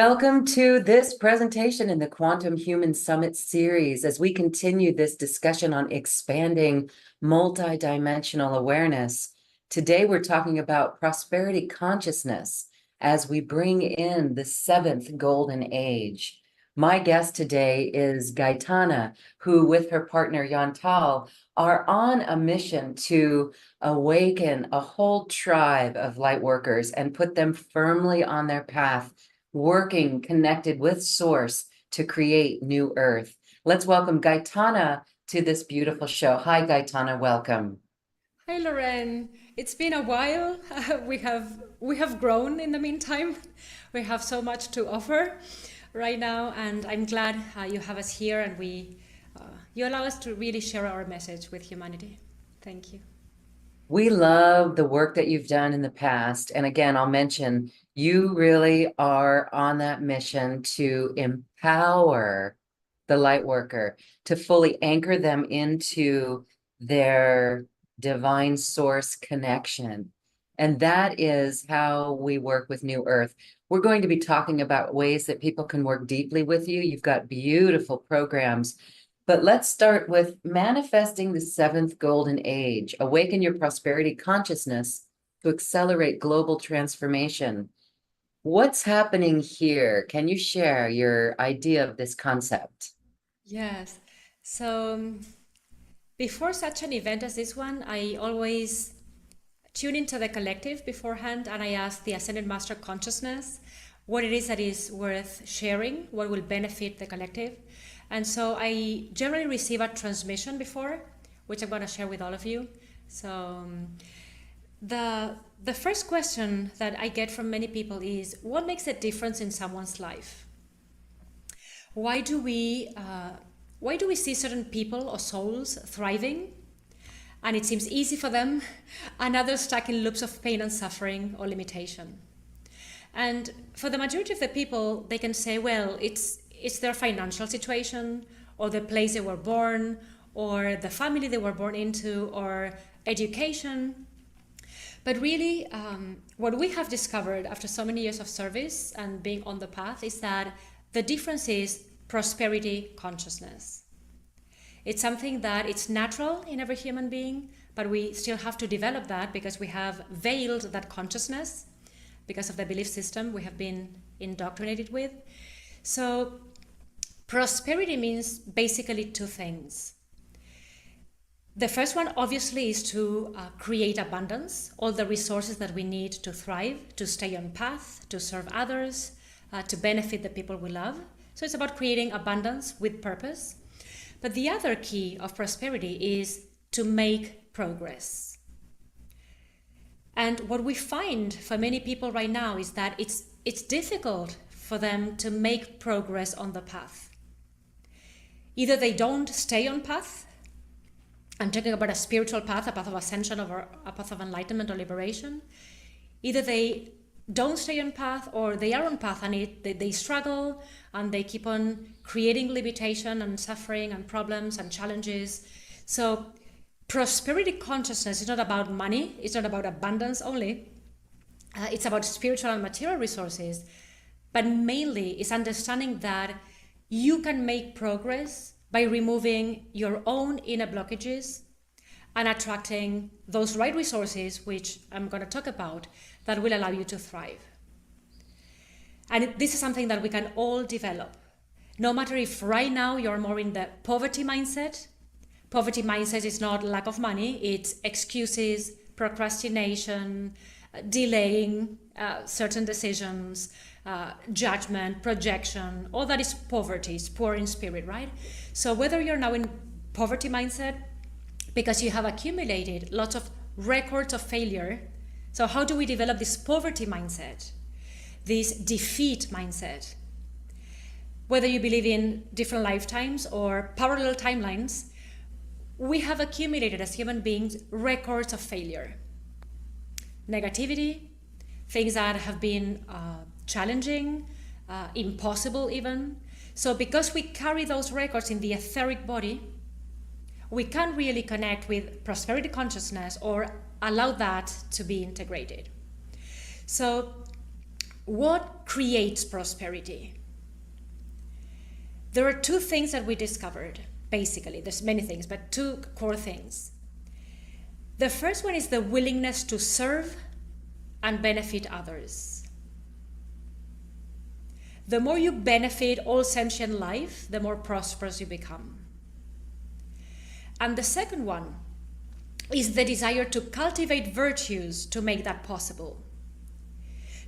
Welcome to this presentation in the Quantum Human Summit series as we continue this discussion on expanding multidimensional awareness. Today, we're talking about prosperity consciousness as we bring in the seventh golden age. My guest today is Gaitana, who with her partner Yantal are on a mission to awaken a whole tribe of light workers and put them firmly on their path, working connected with Source to create new Earth. Let's welcome Gaitana to this beautiful show. Hi, Gaitana, welcome. Hi, Lorraine. It's been a while. We have grown in the meantime. We have so much to offer right now, and I'm glad you have us here, and you allow us to really share our message with humanity. Thank you. We love the work that you've done in the past. And again, I'll mention you really are on that mission to empower the light worker, to fully anchor them into their divine source connection. And that is how we work with New Earth. We're going to be talking about ways that people can work deeply with you. You've got beautiful programs. But let's start with manifesting the seventh golden age. Awaken your prosperity consciousness to accelerate global transformation. What's happening here? Can you share your idea of this concept? Yes. So before such an event as this one, I always tune into the collective beforehand, and I ask the Ascended Master Consciousness what it is that is worth sharing, what will benefit the collective. And so I generally receive a transmission before, which I'm going to share with all of you. So the first question that I get from many people is, what makes a difference in someone's life? Why do we see certain people or souls thriving, and it seems easy for them, and others stuck in loops of pain and suffering or limitation? And for the majority of the people, they can say, well, it's their financial situation, or the place they were born, or the family they were born into, or education. But really, what we have discovered after so many years of service and being on the path is that the difference is prosperity consciousness. It's something that it's natural in every human being, but we still have to develop that because we have veiled that consciousness because of the belief system we have been indoctrinated with. So prosperity means basically two things. The first one obviously is to create abundance, all the resources that we need to thrive, to stay on path, to serve others, to benefit the people we love. So it's about creating abundance with purpose. But the other key of prosperity is to make progress. And what we find for many people right now is that it's difficult for them to make progress on the path. Either they don't stay on path. I'm talking about a spiritual path, a path of ascension, or a path of enlightenment or liberation. Either they don't stay on path, or they are on path and they struggle and they keep on creating limitation and suffering and problems and challenges. So prosperity consciousness is not about money, it's not about abundance only. It's about spiritual and material resources, but mainly it's understanding that you can make progress by removing your own inner blockages and attracting those right resources, which I'm going to talk about, that will allow you to thrive. And this is something that we can all develop. No matter if right now you're more in the poverty mindset. Poverty mindset is not lack of money, it's excuses, procrastination, delaying certain decisions, judgment, projection. All that is poverty, it's poor in spirit, right? So whether you're now in poverty mindset because you have accumulated lots of records of failure, so how do we develop this poverty mindset, this defeat mindset? Whether you believe in different lifetimes or parallel timelines, we have accumulated as human beings records of failure, negativity, things that have been challenging, impossible even. So because we carry those records in the etheric body, we can't really connect with prosperity consciousness or allow that to be integrated. So What creates prosperity? There are two things that we discovered, basically. There's many things, but two core things. The first one is the willingness to serve and benefit others. The more you benefit all sentient life, the more prosperous you become. And the second one is the desire to cultivate virtues to make that possible.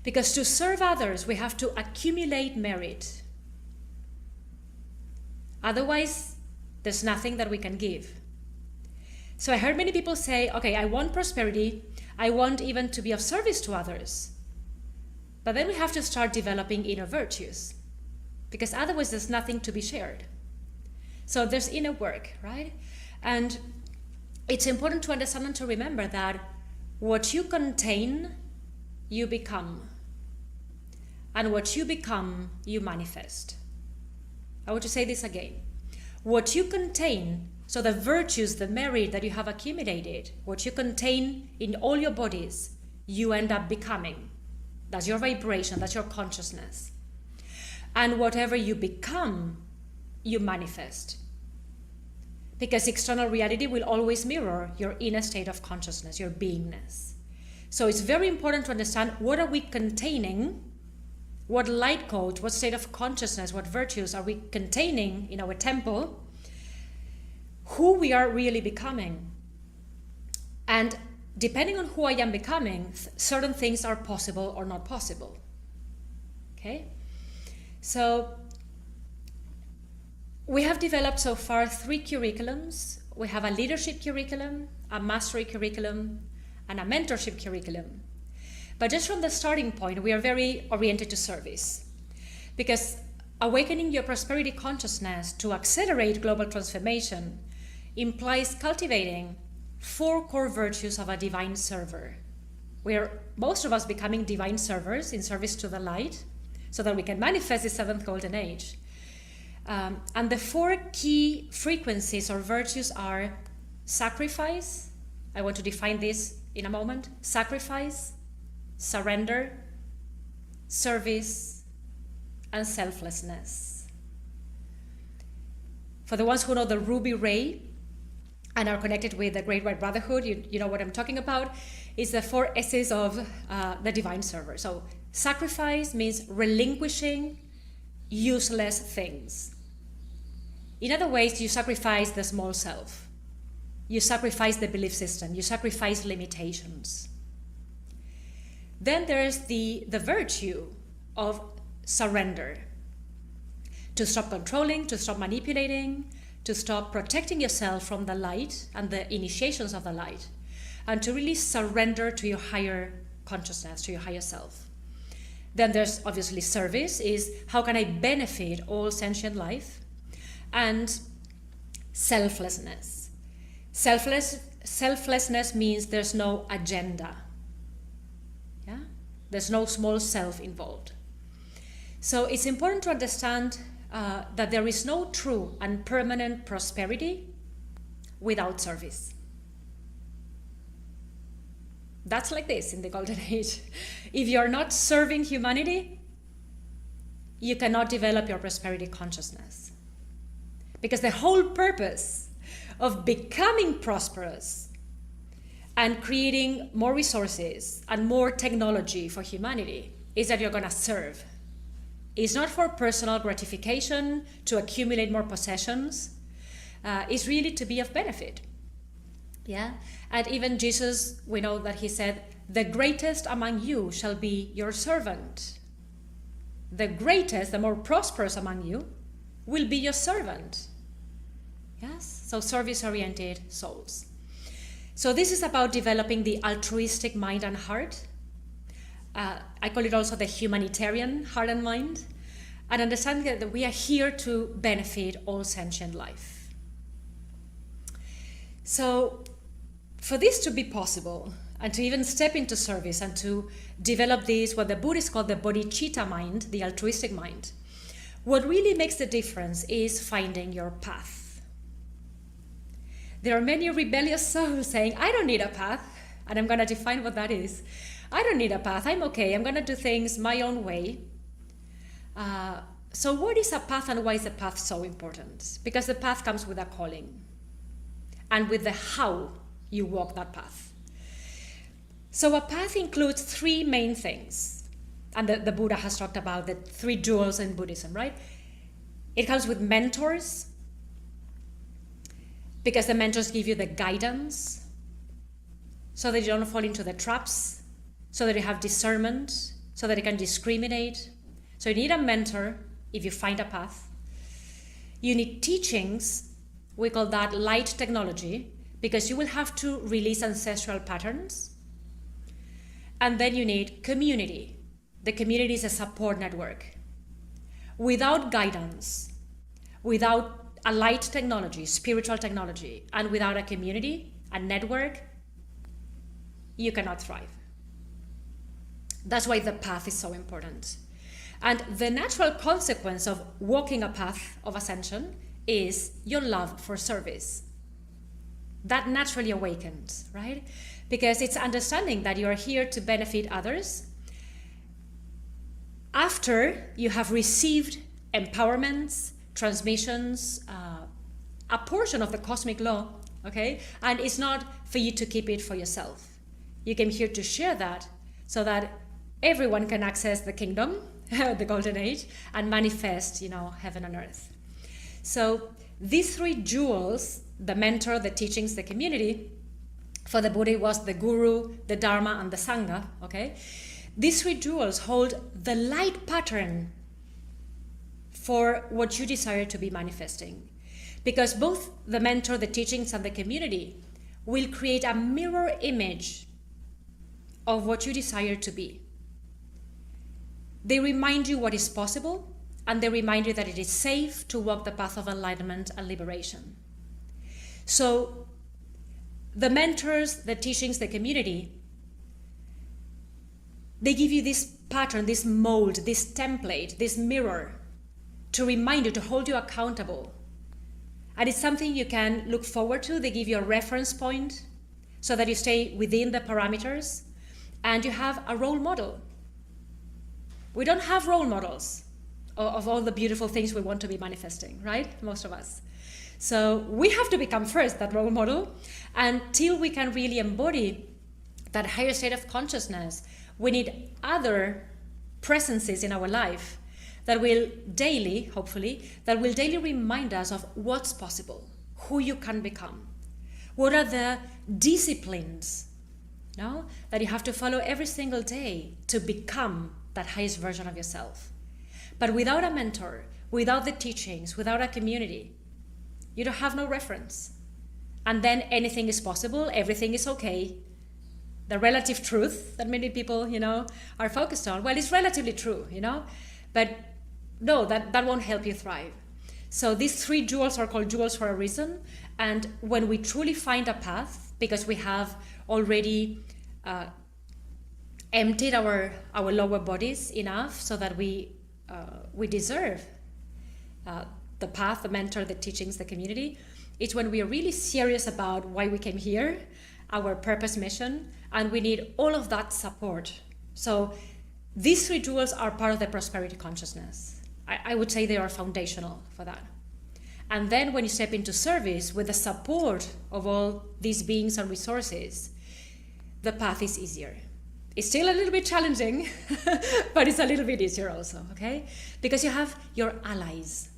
Because to serve others, we have to accumulate merit. Otherwise, there's nothing that we can give. So I heard many people say, okay, I want prosperity. I want even to be of service to others. But then we have to start developing inner virtues, because otherwise there's nothing to be shared. So there's inner work, right? And it's important to understand and to remember that what you contain, you become. And what you become, you manifest. I want to say this again. What you contain, so the virtues, the merit that you have accumulated, what you contain in all your bodies, you end up becoming. That's your vibration, that's your consciousness. And whatever you become, you manifest. Because external reality will always mirror your inner state of consciousness, your beingness. So it's very important to understand, what are we containing? What light code, what state of consciousness, what virtues are we containing in our temple? Who we are really becoming. And depending on who I am becoming, certain things are possible or not possible. Okay? So we have developed so far 3 curriculums. We have a leadership curriculum, a mastery curriculum, and a mentorship curriculum. But just from the starting point, we are very oriented to service. Because awakening your prosperity consciousness to accelerate global transformation implies cultivating 4 core virtues of a divine server. Where most of us becoming divine servers in service to the light, so that we can manifest the 7th golden age. And the 4 key frequencies or virtues are sacrifice. I want to define this in a moment. Sacrifice, surrender, service, and selflessness. For the ones who know the ruby ray and are connected with the Great White Brotherhood, you know what I'm talking about, is the 4 S's of the divine server. So sacrifice means relinquishing useless things. In other ways, you sacrifice the small self. You sacrifice the belief system. You sacrifice limitations. Then there's the virtue of surrender. To stop controlling, to stop manipulating, to stop protecting yourself from the light and the initiations of the light, and to really surrender to your higher consciousness, to your higher self. Then there's obviously service, is how can I benefit all sentient life? And selflessness. Selflessness means there's no agenda. Yeah? There's no small self involved. So it's important to understand that there is no true and permanent prosperity without service. That's like this in the Golden Age. If you're not serving humanity, you cannot develop your prosperity consciousness. Because the whole purpose of becoming prosperous and creating more resources and more technology for humanity is that you're going to serve. It's not for personal gratification, to accumulate more possessions. It's really to be of benefit. Yeah? And even Jesus, we know that he said, the greatest among you shall be your servant. The greatest, the more prosperous among you, will be your servant. Yes? So service-oriented souls. So this is about developing the altruistic mind and heart. I call it also the humanitarian heart and mind. And understanding that we are here to benefit all sentient life. So for this to be possible, and to even step into service and to develop this, what the Buddhists call the bodhicitta mind, the altruistic mind, what really makes the difference is finding your path. There are many rebellious souls saying, I don't need a path, and I'm going to define what that is. I don't need a path. I'm okay. I'm going to do things my own way. So what is a path and why is a path so important? Because the path comes with a calling and with the how you walk that path. So a path includes three main things. And the Buddha has talked about the three jewels in Buddhism, right? It comes with mentors, because the mentors give you the guidance so that you don't fall into the traps, so that you have discernment, so that you can discriminate. So you need a mentor if you find a path. You need teachings, we call that light technology, because you will have to release ancestral patterns. And then you need community. The community is a support network. Without guidance, without a light technology, spiritual technology, and without a community, a network, you cannot thrive. That's why the path is so important. And the natural consequence of walking a path of ascension is your love for service. That naturally awakens, right? Because it's understanding that you are here to benefit others after you have received empowerments, transmissions, a portion of the cosmic law, okay? And it's not for you to keep it for yourself. You came here to share that so that everyone can access the kingdom, the golden age, and manifest, heaven and earth. So these three jewels, the mentor, the teachings, the community, for the Buddha was the guru, the dharma, and the sangha, okay? These three jewels hold the light pattern for what you desire to be manifesting. Because both the mentor, the teachings, and the community will create a mirror image of what you desire to be. They remind you what is possible, and they remind you that it is safe to walk the path of enlightenment and liberation. So the mentors, the teachings, the community, they give you this pattern, this mold, this template, this mirror to remind you, to hold you accountable. And it's something you can look forward to. They give you a reference point so that you stay within the parameters, and you have a role model. We don't have role models of all the beautiful things we want to be manifesting, right? Most of us. So we have to become first that role model. Until we can really embody that higher state of consciousness, we need other presences in our life that will daily, hopefully, that will daily remind us of what's possible, who you can become. What are the disciplines, that you have to follow every single day to become that highest version of yourself. But without a mentor, without the teachings, without a community, you don't have no reference. And then anything is possible, everything is okay. The relative truth that many people, are focused on, well, it's relatively true, but no, that won't help you thrive. So these three jewels are called jewels for a reason. And when we truly find a path, because we have already emptied our lower bodies enough so that we deserve the path, the mentor, the teachings, the community, it's when we are really serious about why we came here, our purpose, mission, and we need all of that support. So these three jewels are part of the prosperity consciousness. I would say they are foundational for that. And then when you step into service with the support of all these beings and resources, the path is easier. It's still a little bit challenging, but it's a little bit easier also, okay? Because you have your allies.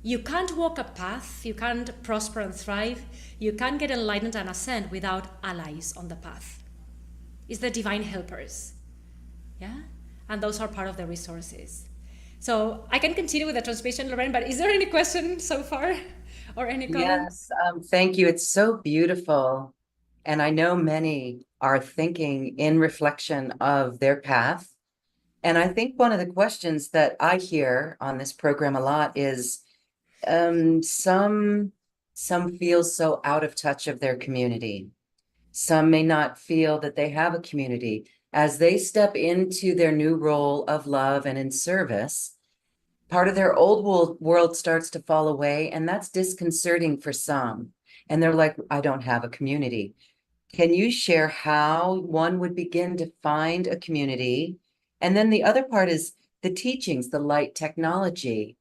You can't walk a path, you can't prosper and thrive, you can't get enlightened and ascend without allies on the path. It's the divine helpers, yeah? And those are part of the resources. So I can continue with the transmission, Lorraine, but is there any question so far or any comment? Yes, thank you. It's so beautiful. And I know many are thinking in reflection of their path. And I think one of the questions that I hear on this program a lot is some feel so out of touch of their community. Some may not feel that they have a community. As they step into their new role of love and in service, part of their old world starts to fall away, and that's disconcerting for some. And they're like, I don't have a community. Can you share how one would begin to find a community? And then the other part is the teachings, the light technology.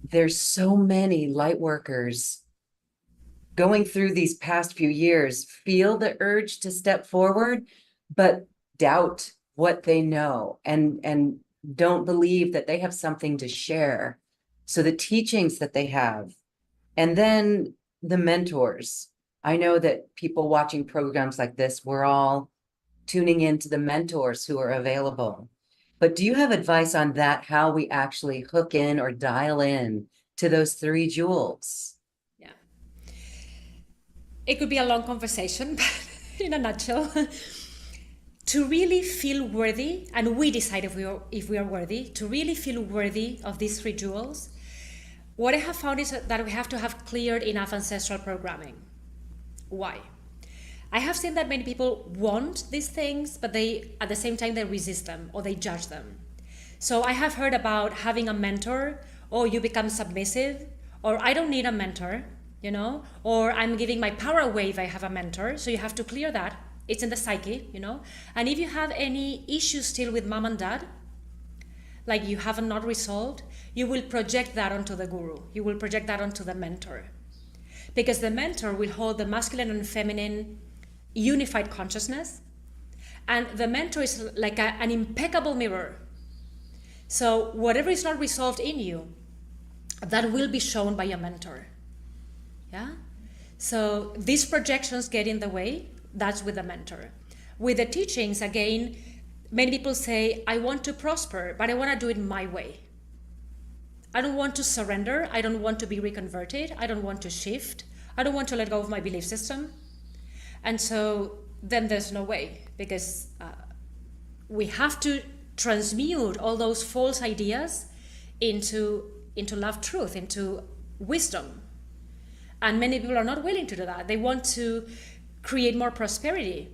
There's so many light workers going through these past few years, feel the urge to step forward, but doubt what they know and don't believe that they have something to share. So the teachings that they have, and then the mentors. I know that people watching programs like this, we're all tuning into the mentors who are available. But do you have advice on that, how we actually hook in or dial in to those three jewels? Yeah. It could be a long conversation, but in a nutshell, to really feel worthy, and we decide if we are worthy, to really feel worthy of these three jewels, what I have found is that we have to have cleared enough ancestral programming. Why? I have seen that many people want these things, but they, at the same time, they resist them or they judge them. So I have heard about having a mentor, or you become submissive, or I don't need a mentor, you know, or I'm giving my power away if I have a mentor. So you have to clear that. It's in the psyche, you know. And if you have any issues still with mom and dad, like you haven't not resolved, you will project that onto the guru. You will project that onto the mentor. Because the mentor will hold the masculine and feminine unified consciousness. And the mentor is like an impeccable mirror. So whatever is not resolved in you, that will be shown by your mentor. Yeah? So these projections get in the way, that's with the mentor. With the teachings, again, many people say, I want to prosper, but I want to do it my way. I don't want to surrender. I don't want to be reconverted. I don't want to shift. I don't want to let go of my belief system. And so then there's no way, because we have to transmute all those false ideas into love truth, into wisdom. And many people are not willing to do that. They want to create more prosperity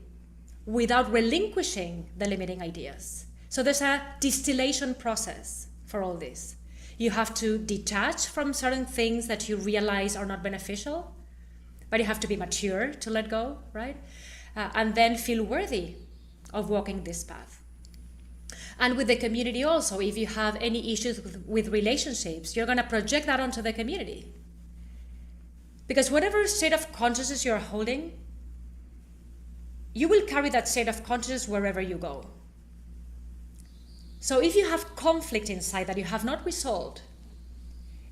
without relinquishing the limiting ideas. So there's a distillation process for all this. You have to detach from certain things that you realize are not beneficial, but you have to be mature to let go, right? And then feel worthy of walking this path. And with the community also, if you have any issues with relationships, you're going to project that onto the community. Because whatever state of consciousness you're holding, you will carry that state of consciousness wherever you go. So if you have conflict inside that you have not resolved,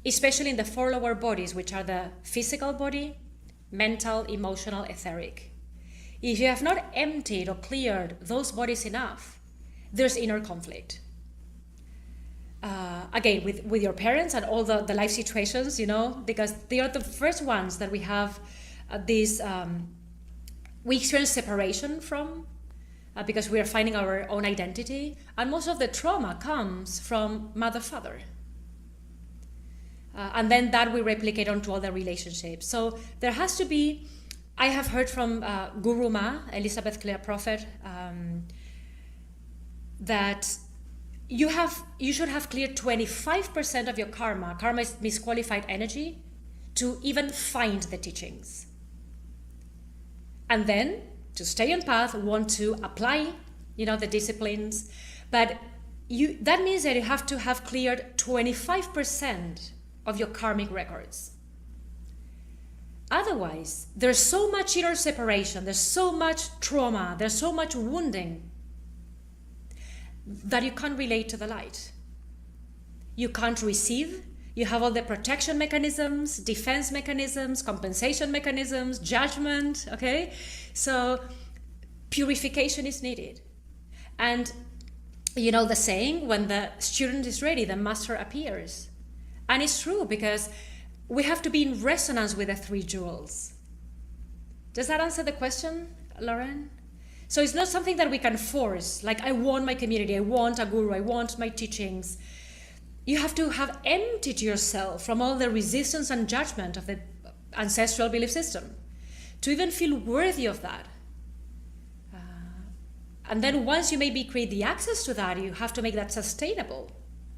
especially in the four lower bodies, which are the physical body, mental, emotional, etheric, if you have not emptied or cleared those bodies enough, there's inner conflict. Again, with your parents and all the life situations, you know, because they are the first ones that we have we experience separation from, because we are finding our own identity, and most of the trauma comes from mother, father. And then that we replicate onto all the relationships. So there has to be, I have heard from Guru Ma, Elizabeth Clare Prophet, that you should have cleared 25% of your karma. Karma is misqualified energy, to even find the teachings. And then to stay on path, want to apply, you know, the disciplines. But that means that you have to have cleared 25% of your karmic records. Otherwise, there's so much inner separation, there's so much trauma, there's so much wounding that you can't relate to the light. You can't receive. You have all the protection mechanisms, defense mechanisms, compensation mechanisms, judgment, okay? So purification is needed. And you know the saying, when the student is ready, the master appears. And it's true, because we have to be in resonance with the three jewels. Does that answer the question, Lauren? So it's not something that we can force, like I want my community, I want a guru, I want my teachings. You have to have emptied yourself from all the resistance and judgment of the ancestral belief system to even feel worthy of that. And then once you maybe create the access to that, you have to make that sustainable.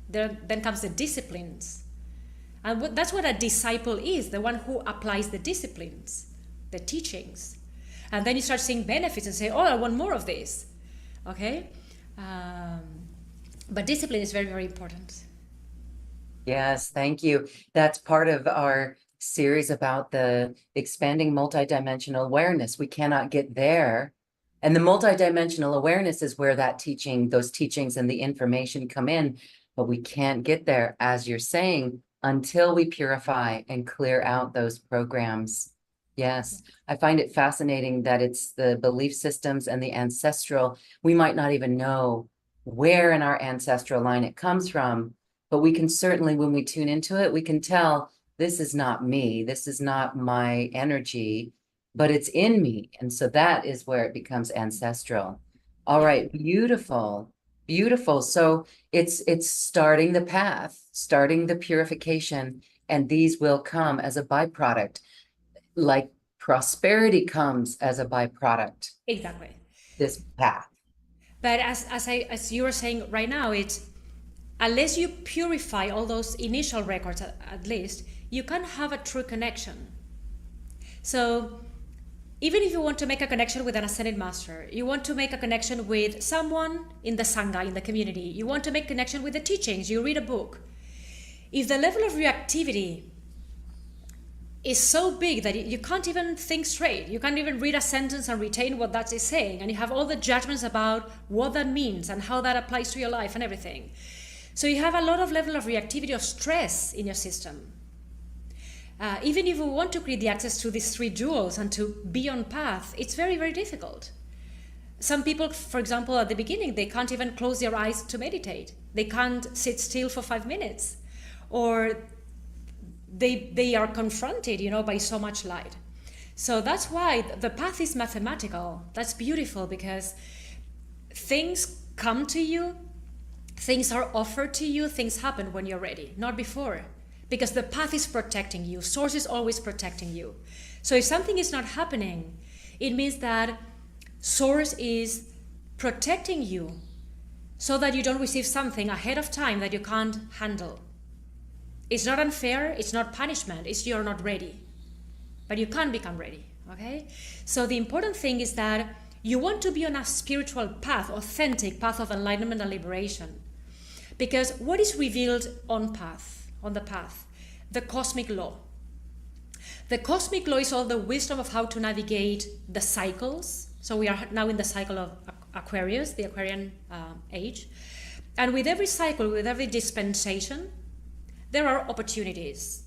Then comes the disciplines. And that's what a disciple is, the one who applies the disciplines, the teachings. And then you start seeing benefits and say, oh, I want more of this. Okay? But discipline is very, very important. Yes, thank you. That's part of our series about the expanding multidimensional awareness. We cannot get there. And the multidimensional awareness is where that teaching, those teachings and the information come in, but we can't get there, as you're saying, until we purify and clear out those programs. Yes, I find it fascinating that it's the belief systems and the ancestral. We might not even know where in our ancestral line it comes from, but we can certainly, when we tune into it, we can tell this is not me, this is not my energy, but it's in me. And so that is where it becomes ancestral. All Yeah. right, beautiful, beautiful. So it's starting the path, starting the purification, and these will come as a byproduct, like prosperity comes as a byproduct, Exactly. this path. But as you were saying right now, it's unless you purify all those initial records at least, you can't have a true connection. So even if you want to make a connection with an ascended master, you want to make a connection with someone in the sangha, in the community, you want to make connection with the teachings, you read a book. If the level of reactivity is so big that you can't even think straight, you can't even read a sentence and retain what that is saying, and you have all the judgments about what that means and how that applies to your life and everything. So you have a lot of level of reactivity of stress in your system. Even if you want to create the access to these three jewels and to be on path, it's very, very difficult. Some people, for example, at the beginning, they can't even close their eyes to meditate. They can't sit still for 5 minutes. Or they are confronted, by so much light. So that's why the path is mathematical. That's beautiful, because things come to you, things are offered to you, things happen when you're ready, not before. Because the path is protecting you. Source is always protecting you. So if something is not happening, it means that Source is protecting you so that you don't receive something ahead of time that you can't handle. It's not unfair, it's not punishment, it's you're not ready. But you can become ready, okay? So the important thing is that you want to be on a spiritual path, authentic path of enlightenment and liberation. Because what is revealed on the path? The cosmic law. The cosmic law is all the wisdom of how to navigate the cycles. So we are now in the cycle of Aquarius, the Aquarian age. And with every cycle, with every dispensation, there are opportunities.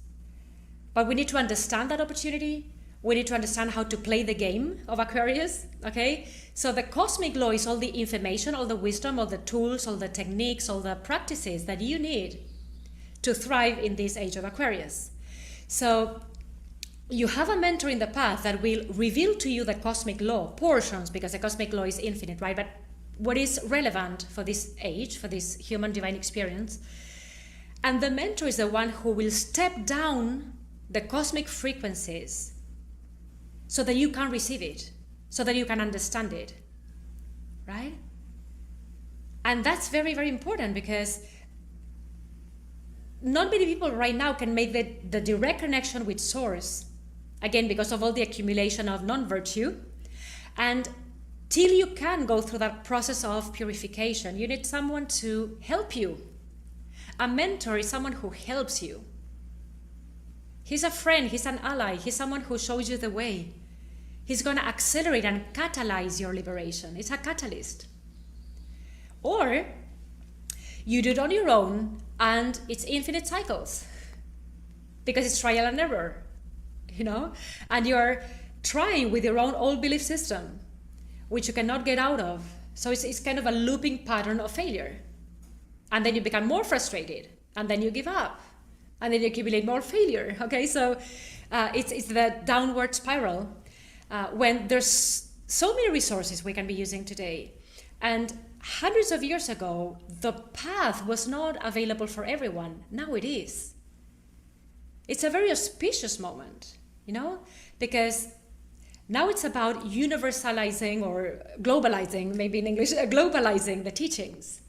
But we need to understand that opportunity. We need to understand how to play the game of Aquarius, okay? So the cosmic law is all the information, all the wisdom, all the tools, all the techniques, all the practices that you need to thrive in this age of Aquarius. So you have a mentor in the path that will reveal to you the cosmic law portions, because the cosmic law is infinite, right? But what is relevant for this age, for this human divine experience? And the mentor is the one who will step down the cosmic frequencies so that you can receive it, so that you can understand it, right? And that's very, very important, because not many people right now can make the direct connection with Source, again, because of all the accumulation of non-virtue. And till you can go through that process of purification, you need someone to help you. A mentor is someone who helps you. He's a friend, he's an ally, he's someone who shows you the way. He's going to accelerate and catalyze your liberation. It's a catalyst. Or you do it on your own, and it's infinite cycles, because it's trial and error, and you're trying with your own old belief system, which you cannot get out of. So it's kind of a looping pattern of failure. And then you become more frustrated, and then you give up, and then you accumulate more failure. Okay, so it's the downward spiral when there's so many resources we can be using today. And hundreds of years ago, the path was not available for everyone. Now it is. It's a very auspicious moment, because now it's about universalizing, or globalizing, maybe in English, globalizing the teachings,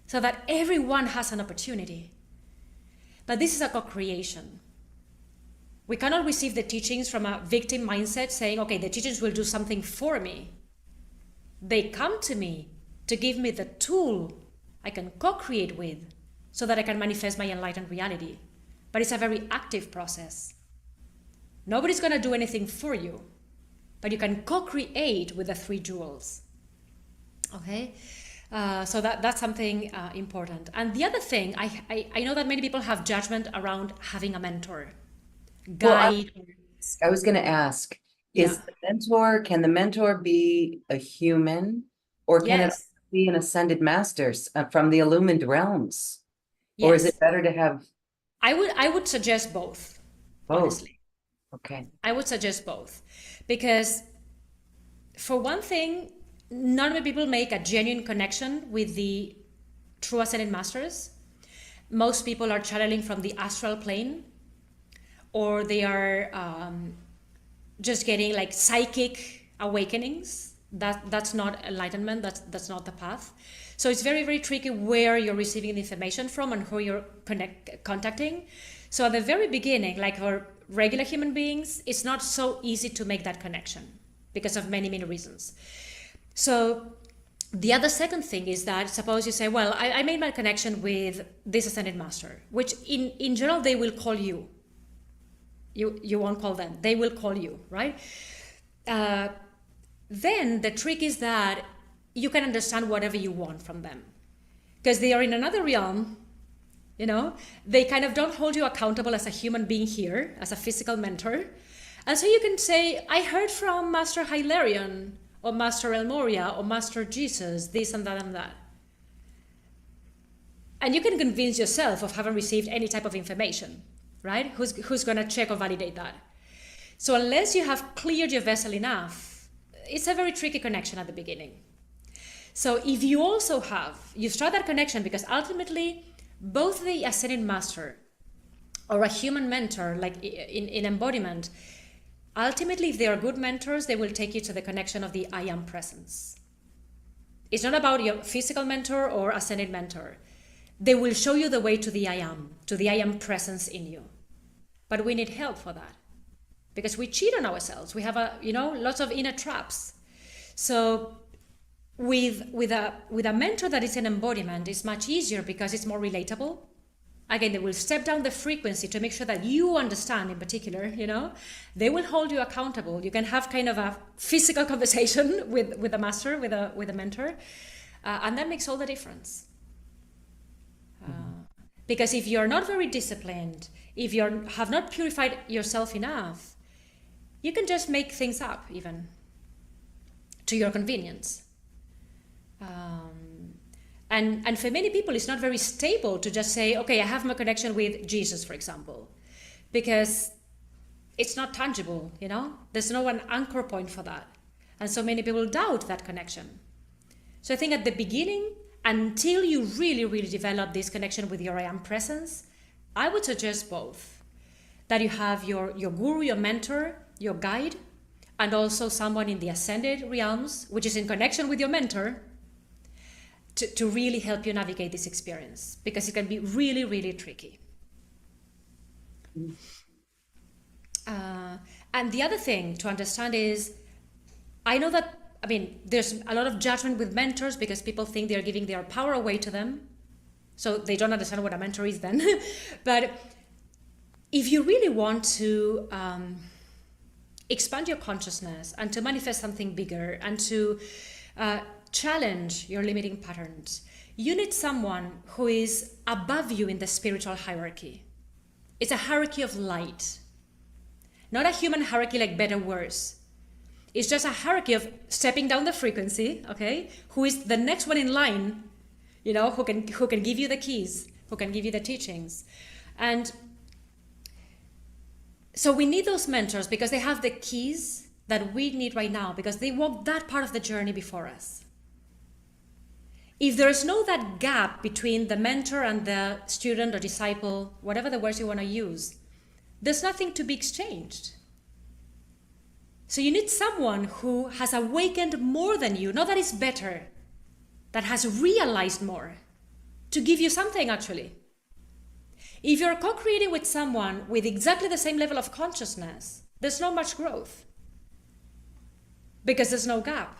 so that everyone has an opportunity. But this is a co-creation. We cannot receive the teachings from a victim mindset saying, okay, the teachings will do something for me. They come to me to give me the tool I can co-create with so that I can manifest my enlightened reality. But it's a very active process. Nobody's going to do anything for you, but you can co-create with the three jewels. Okay? So that's something important. And the other thing, I know that many people have judgment around having a mentor, Well, guide. I was going to ask, Yeah. can the mentor be a human, or can it Yes. be an ascended master from the illumined realms? Or is Yes. it better to have I would suggest both, both? honestly. Okay. I would suggest both because, for one thing, not many people make a genuine connection with the true ascended masters. Most people are channeling from the astral plane, or they are just getting like psychic awakenings. That's not enlightenment. That's not the path. So it's very, very tricky where you're receiving the information from and who you're contacting. So at the very beginning, like for regular human beings, it's not so easy to make that connection because of many, many reasons. So the other second thing is that, suppose you say, well, I made my connection with this ascended master, which in general they will call you. You won't call them. They will call you, right? Then the trick is that you can understand whatever you want from them. Because they are in another realm, they kind of don't hold you accountable as a human being here, as a physical mentor. And so you can say, I heard from Master Hilarion, or Master El Moria, or Master Jesus, this and that and that. And you can convince yourself of having received any type of information, right? Who's going to check or validate that? So unless you have cleared your vessel enough, it's a very tricky connection at the beginning. So if you start that connection, because ultimately both the ascended master or a human mentor, like in embodiment, ultimately, if they are good mentors, they will take you to the connection of the I am presence. It's not about your physical mentor or ascended mentor. They will show you the way to the I am presence in you. But we need help for that because we cheat on ourselves. We have lots of inner traps. So with a mentor that is an embodiment, it's much easier because it's more relatable. Again, they will step down the frequency to make sure that you understand in particular, They will hold you accountable. You can have kind of a physical conversation with a master, with a mentor. And that makes all the difference. Because if you're not very disciplined, if you have not purified yourself enough, you can just make things up even to your convenience. And for many people, it's not very stable to just say, okay, I have my connection with Jesus, for example, because it's not tangible, There's no one anchor point for that. And so many people doubt that connection. So I think at the beginning, until you really, really develop this connection with your I am presence, I would suggest both. That you have your guru, your mentor, your guide, and also someone in the ascended realms, which is in connection with your mentor, to really help you navigate this experience, because it can be really, really tricky. And the other thing to understand is, I know that, there's a lot of judgment with mentors because people think they're giving their power away to them. So they don't understand what a mentor is then. But if you really want to expand your consciousness and to manifest something bigger and to challenge your limiting patterns, you need someone who is above you in the spiritual hierarchy. It's a hierarchy of light, not a human hierarchy like better, worse. It's just a hierarchy of stepping down the frequency, okay? Who is the next one in line, who can give you the keys, who can give you the teachings. And so we need those mentors because they have the keys that we need right now, because they walk that part of the journey before us. If there is no that gap between the mentor and the student or disciple, whatever the words you want to use, there's nothing to be exchanged. So you need someone who has awakened more than you, not that is better, that has realized more, to give you something actually. If you're co-creating with someone with exactly the same level of consciousness, there's not much growth because there's no gap,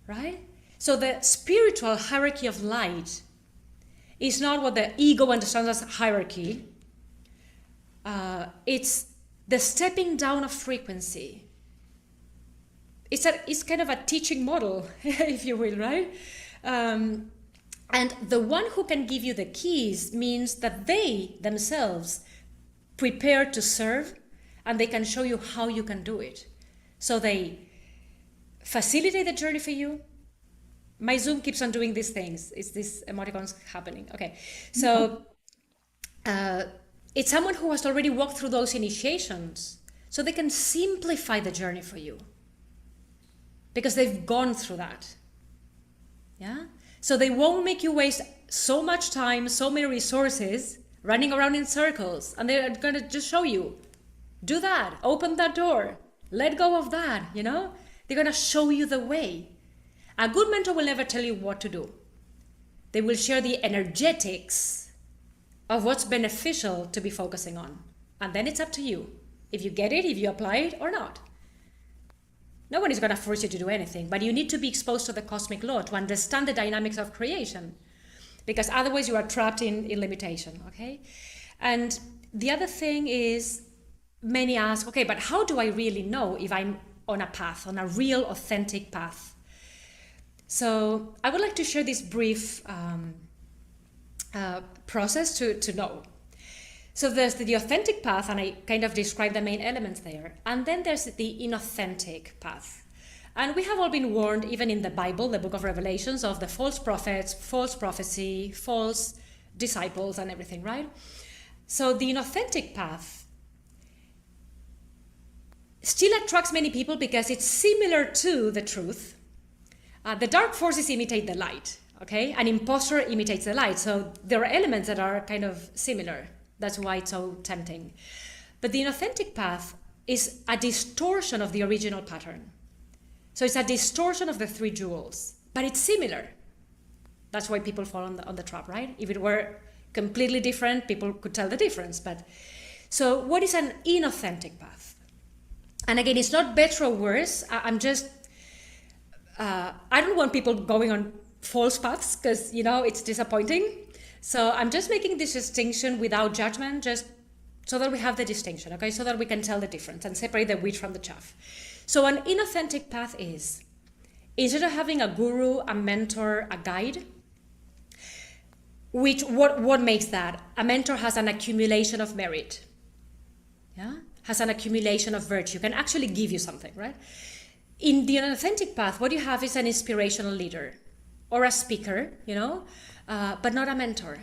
right? So the spiritual hierarchy of light is not what the ego understands as hierarchy. It's the stepping down of frequency. It's kind of a teaching model, if you will, right? And the one who can give you the keys means that they themselves prepare to serve, and they can show you how you can do it. So they facilitate the journey for you. My Zoom keeps on doing these things. It's these emoticons happening. Okay, so it's someone who has already walked through those initiations, so they can simplify the journey for you because they've gone through that. Yeah. So they won't make you waste so much time, so many resources running around in circles, and they're going to just show you, do that, open that door, let go of that, you know? They're going to show you the way. A good mentor will never tell you what to do. They will share the energetics of what's beneficial to be focusing on. And then it's up to you, if you get it, if you apply it or not. No one is going to force you to do anything, but you need to be exposed to the cosmic law to understand the dynamics of creation, because otherwise you are trapped in limitation, okay? And the other thing is, many ask, okay, but how do I really know if I'm on a path, on a real authentic path? So I would like to share this brief process to know. So there's the authentic path, and I kind of describe the main elements there. And then there's the inauthentic path. And we have all been warned, even in the Bible, the book of Revelations, of the false prophets, false prophecy, false disciples, and everything, right? So the inauthentic path still attracts many people because it's similar to the truth. The dark forces imitate the light, okay? An imposter imitates the light. So there are elements that are kind of similar. That's why it's so tempting. But the inauthentic path is a distortion of the original pattern. So it's a distortion of the three jewels, but it's similar. That's why people fall on the trap, right? If it were completely different, people could tell the difference. But so what is an inauthentic path? And again, it's not better or worse. I'm just, I don't want people going on false paths because, you know, it's disappointing. So I'm just making this distinction without judgment, just so that we have the distinction, okay? So that we can tell the difference and separate the wheat from the chaff. So an inauthentic path is, instead of having a guru, a mentor, a guide, which what makes that? A mentor has an accumulation of merit, yeah? Has an accumulation of virtue, can actually give you something, right? In the inauthentic path, what you have is an inspirational leader or a speaker, you know, but not a mentor.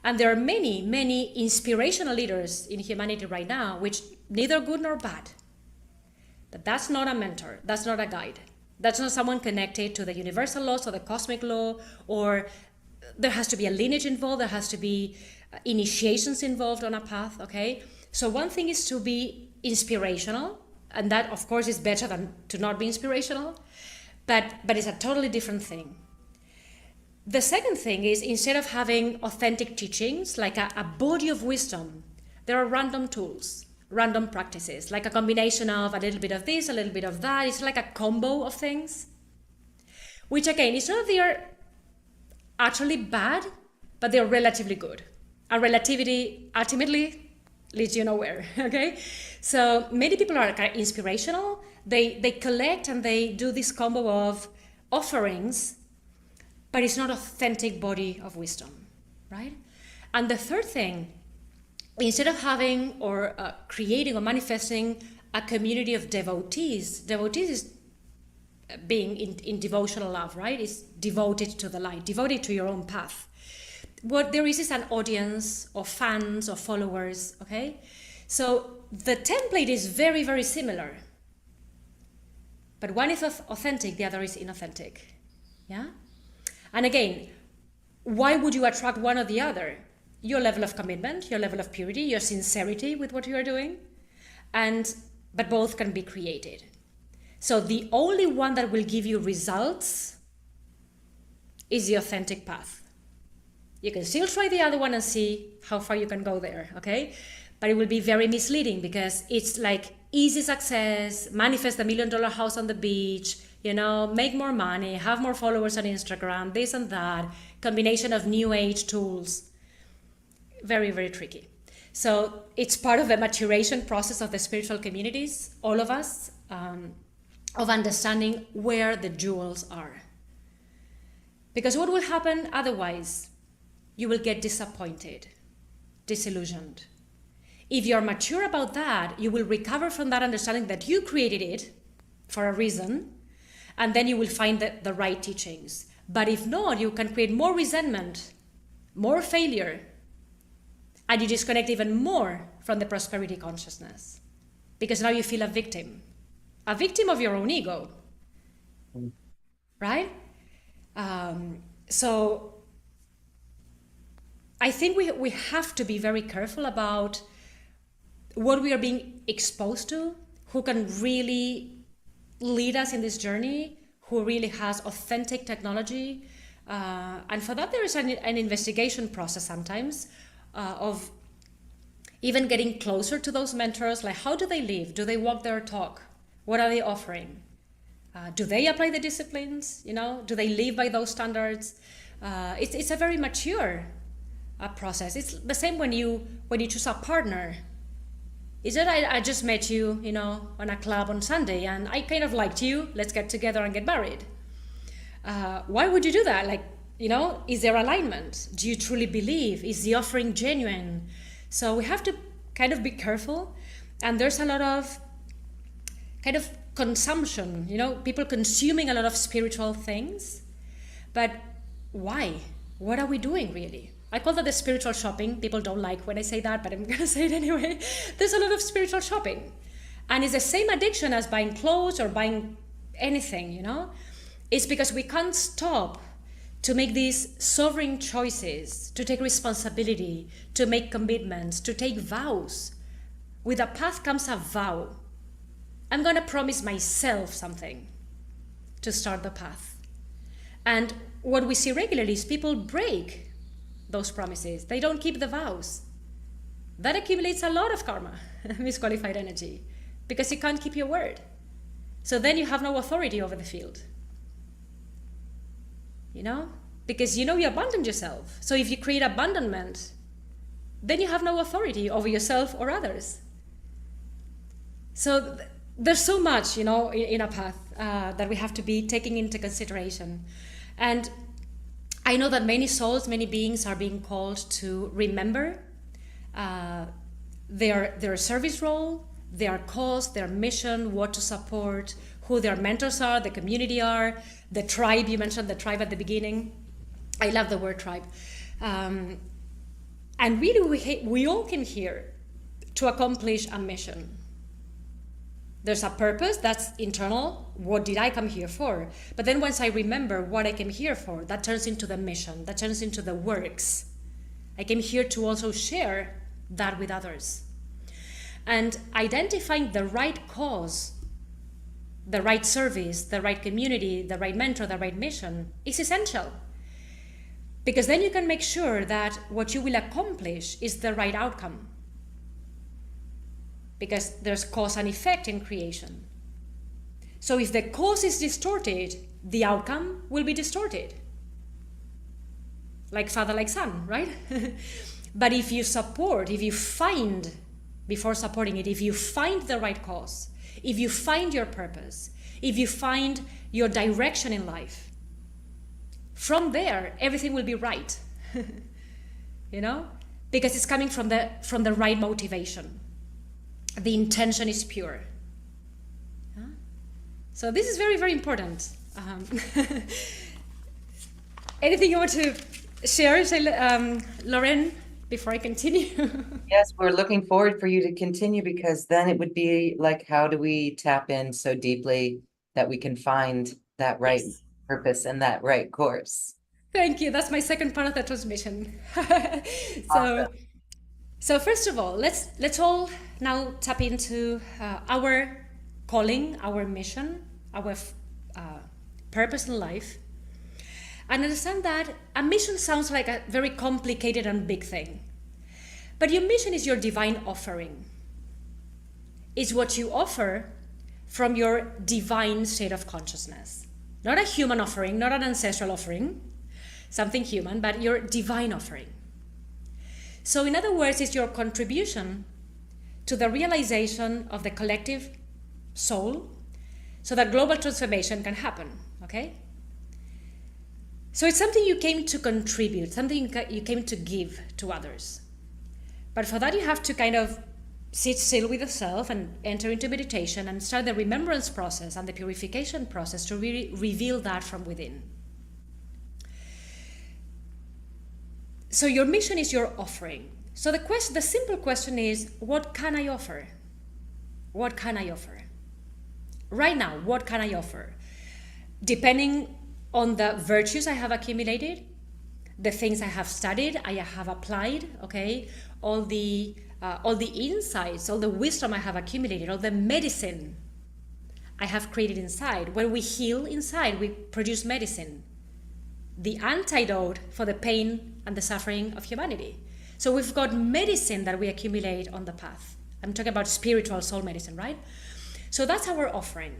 And there are many, many inspirational leaders in humanity right now, which neither good nor bad. But that's not a mentor, that's not a guide. That's not someone connected to the universal laws or the cosmic law, or there has to be a lineage involved, there has to be initiations involved on a path, okay? So one thing is to be inspirational, and that of course is better than to not be inspirational, but it's a totally different thing. The second thing is, instead of having authentic teachings, like a body of wisdom, there are random tools, random practices, like a combination of a little bit of this, a little bit of that. It's like a combo of things, which again, it's not that they are utterly bad, but they're relatively good. And relativity ultimately leads you nowhere, okay? So many people are kind of inspirational. They collect and they do this combo of offerings, but it's not authentic body of wisdom, right? And the third thing, instead of having or creating or manifesting a community of devotees is being in devotional love, right? It's devoted to the light, devoted to your own path. What there is an audience or fans or followers, okay? So the template is very, very similar. But one is authentic, the other is inauthentic, yeah? And again, why would you attract one or the other? Your level of commitment, your level of purity, your sincerity with what you are doing, but both can be created. So the only one that will give you results is the authentic path. You can still try the other one and see how far you can go there, okay? But it will be very misleading because it's like easy success, manifest $1 million house on the beach, make more money, have more followers on Instagram, this and that, combination of new age tools. Very, very tricky. So it's part of the maturation process of the spiritual communities, all of us, of understanding where the jewels are. Because what will happen otherwise? You will get disappointed, disillusioned. If you're mature about that, you will recover from that understanding that you created it for a reason, and then you will find the right teachings. But if not, you can create more resentment, more failure, and you disconnect even more from the prosperity consciousness. Because now you feel a victim of your own ego, right? So I think we have to be very careful about what we are being exposed to, who can really lead us in this journey, who really has authentic technology. And for that, there is an investigation process sometimes of even getting closer to those mentors. Like, how do they live? Do they walk their talk? What are they offering? Do they apply the disciplines? Do they live by those standards? It's a very mature process. It's the same when you choose a partner. Is it I just met you, on a club on Sunday and I kind of liked you, let's get together and get married. Why would you do that? Like, is there alignment? Do you truly believe? Is the offering genuine? So we have to kind of be careful. And there's a lot of kind of consumption, people consuming a lot of spiritual things. But why? What are we doing really? I call that the spiritual shopping. People don't like when I say that, but I'm going to say it anyway. There's a lot of spiritual shopping. And it's the same addiction as buying clothes or buying anything, It's because we can't stop to make these sovereign choices, to take responsibility, to make commitments, to take vows. With a path comes a vow. I'm going to promise myself something to start the path. And what we see regularly is people break those promises. They don't keep the vows. That accumulates a lot of karma, misqualified energy, because you can't keep your word. So then you have no authority over the field. Because you abandoned yourself. So if you create abandonment, then you have no authority over yourself or others. So there's so much, in a path that we have to be taking into consideration. And I know that many souls, many beings are being called to remember their service role, their cause, their mission, what to support, who their mentors are, the community are, the tribe. You mentioned the tribe at the beginning. I love the word tribe. And really, we all came here to accomplish a mission. There's a purpose that's internal. What did I come here for? But then once I remember what I came here for, that turns into the mission, that turns into the works. I came here to also share that with others. And identifying the right cause, the right service, the right community, the right mentor, the right mission is essential. Because then you can make sure that what you will accomplish is the right outcome. Because there's cause and effect in creation. So if the cause is distorted, the outcome will be distorted. Like father, like son, right? But if you support, if you find, before supporting it, if you find the right cause, if you find your purpose, if you find your direction in life, from there, everything will be right. Because it's coming from the right motivation. The intention is pure. So this is very, very important. Anything you want to share, Lauren, before I continue? Yes, we're looking forward for you to continue, because then it would be like, how do we tap in so deeply that we can find that right Yes. purpose and that right course? Thank you. That's my second part of the transmission. Awesome. So first of all, let's all now tap into our calling, our mission, our purpose in life. And understand that a mission sounds like a very complicated and big thing. But your mission is your divine offering. It's what you offer from your divine state of consciousness. Not a human offering, not an ancestral offering, something human, but your divine offering. So in other words, it's your contribution to the realization of the collective soul so that global transformation can happen, okay? So it's something you came to contribute, something you came to give to others. But for that, you have to kind of sit still with yourself and enter into meditation and start the remembrance process and the purification process to really reveal that from within. So your mission is your offering. So the simple question is, what can I offer? What can I offer? Right now, what can I offer? Depending on the virtues I have accumulated, the things I have studied, I have applied, okay, all the insights, all the wisdom I have accumulated, all the medicine I have created inside. When we heal inside, we produce medicine, the antidote for the pain and the suffering of humanity. So we've got medicine that we accumulate on the path. I'm talking about spiritual soul medicine, right? So that's our offering.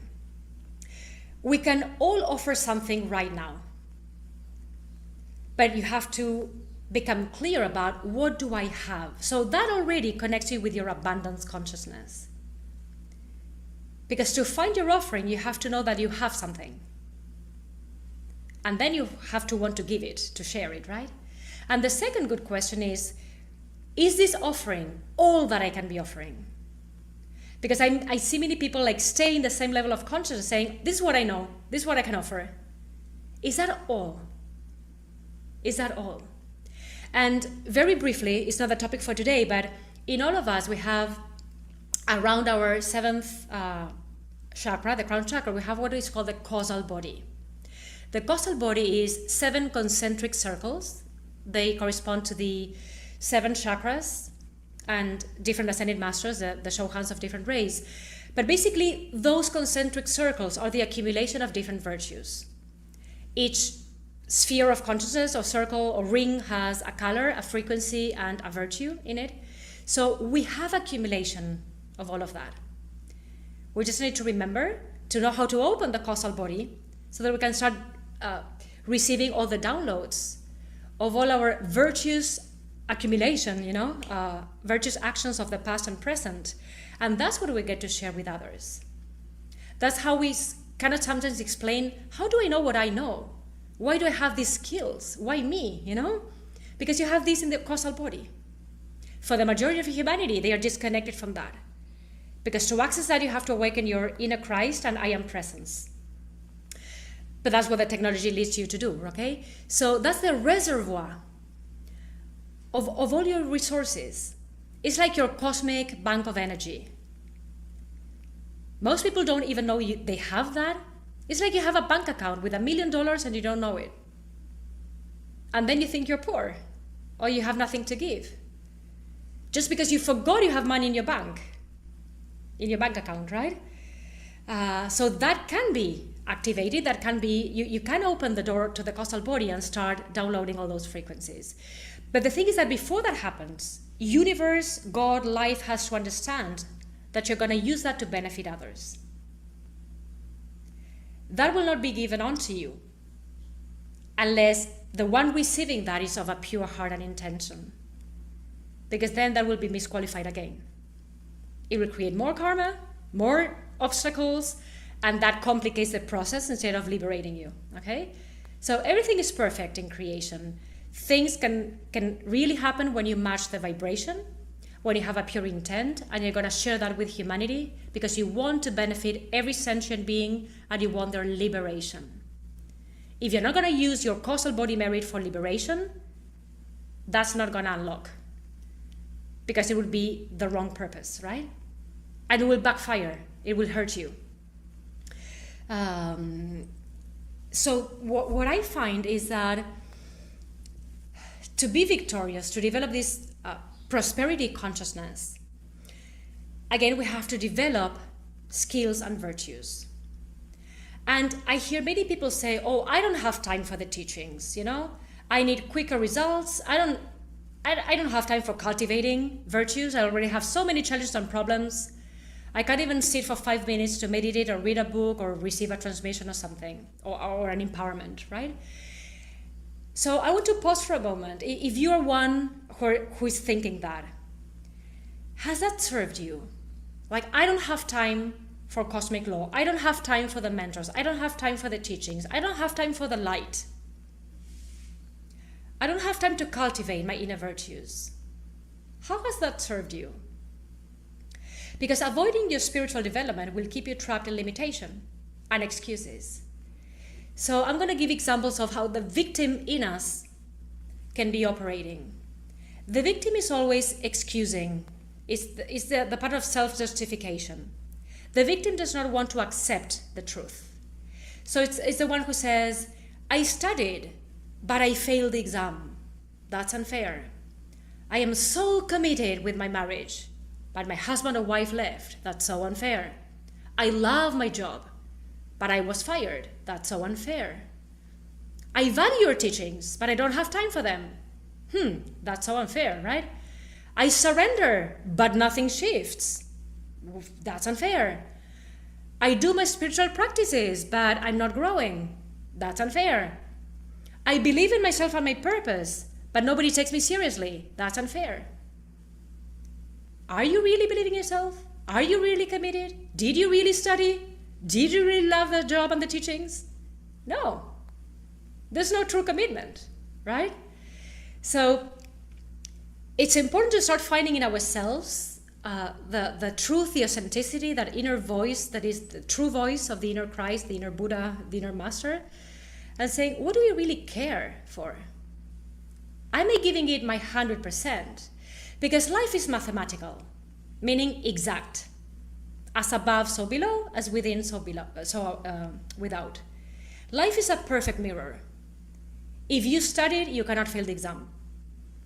We can all offer something right now, but you have to become clear about what do I have. So that already connects you with your abundance consciousness. Because to find your offering, you have to know that you have something. And then you have to want to give it, to share it, right? And the second good question is this offering all that I can be offering? Because I see many people like stay in the same level of consciousness saying, this is what I know, this is what I can offer. Is that all? Is that all? And very briefly, it's not the topic for today, but in all of us, we have around our seventh chakra, the crown chakra, we have what is called the causal body. The causal body is 7 concentric circles. They correspond to the 7 chakras and different ascended masters, the shohans of different rays. But basically, those concentric circles are the accumulation of different virtues. Each sphere of consciousness or circle or ring has a color, a frequency, and a virtue in it. So we have accumulation of all of that. We just need to remember to know how to open the causal body so that we can start receiving all the downloads of all our virtues accumulation, virtuous actions of the past and present. And that's what we get to share with others. That's how we kind of sometimes explain, how do I know what I know? Why do I have these skills? Why me, Because you have this in the causal body. For the majority of humanity, they are disconnected from that. Because to access that, you have to awaken your inner Christ and I am presence. But that's what the technology leads you to do, okay? So that's the reservoir of all your resources. It's like your cosmic bank of energy. Most people don't even know they have that. It's like you have a bank account with $1 million and you don't know it. And then you think you're poor or you have nothing to give. Just because you forgot you have money in your bank account, right? So that can be activated, that can be, you can open the door to the causal body and start downloading all those frequencies. But the thing is that before that happens, universe, God, life has to understand that you're going to use that to benefit others. That will not be given onto you unless the one receiving that is of a pure heart and intention. Because then that will be misqualified again. It will create more karma, more obstacles, and that complicates the process instead of liberating you, okay? So everything is perfect in creation. Things can really happen when you match the vibration, when you have a pure intent, and you're going to share that with humanity because you want to benefit every sentient being and you want their liberation. If you're not going to use your causal body merit for liberation, that's not going to unlock because it will be the wrong purpose, right? And it will backfire. It will hurt you. So what I find is that to be victorious, to develop this prosperity consciousness, again, we have to develop skills and virtues. And I hear many people say, oh, I don't have time for the teachings, I need quicker results. I don't have time for cultivating virtues. I already have so many challenges and problems. I can't even sit for 5 minutes to meditate or read a book or receive a transmission or something, or an empowerment, right? So I want to pause for a moment. If you are one who is thinking that, has that served you? Like, I don't have time for cosmic law. I don't have time for the mentors. I don't have time for the teachings. I don't have time for the light. I don't have time to cultivate my inner virtues. How has that served you? Because avoiding your spiritual development will keep you trapped in limitation and excuses. So I'm going to give examples of how the victim in us can be operating. The victim is always excusing. It's the part of self-justification. The victim does not want to accept the truth. So it's the one who says, I studied, but I failed the exam. That's unfair. I am so committed with my marriage, but my husband or wife left. That's so unfair. I love my job, but I was fired. That's so unfair. I value your teachings, but I don't have time for them. That's so unfair, right? I surrender, but nothing shifts. That's unfair. I do my spiritual practices, but I'm not growing. That's unfair. I believe in myself and my purpose, but nobody takes me seriously. That's unfair. Are you really believing in yourself? Are you really committed? Did you really study? Did you really love the job and the teachings? No. There's no true commitment, right? So it's important to start finding in ourselves the truth, the authenticity, that inner voice that is the true voice of the inner Christ, the inner Buddha, the inner Master, and saying, what do we really care for? Am I giving it my 100%? Because life is mathematical, meaning exact. As above, so below, as within, so below, without. Life is a perfect mirror. If you studied, you cannot fail the exam.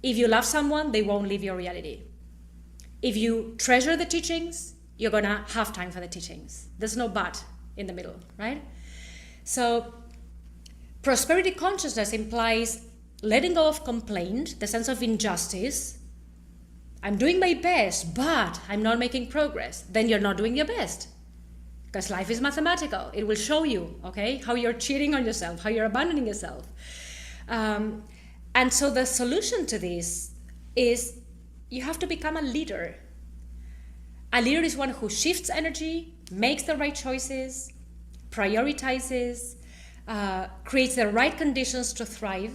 If you love someone, they won't leave your reality. If you treasure the teachings, you're gonna have time for the teachings. There's no but in the middle, right? So prosperity consciousness implies letting go of complaint, the sense of injustice. I'm doing my best, but I'm not making progress. Then you're not doing your best. Because life is mathematical. It will show you, okay, how you're cheating on yourself, how you're abandoning yourself. And so the solution to this is you have to become a leader. A leader is one who shifts energy, makes the right choices, prioritizes, creates the right conditions to thrive,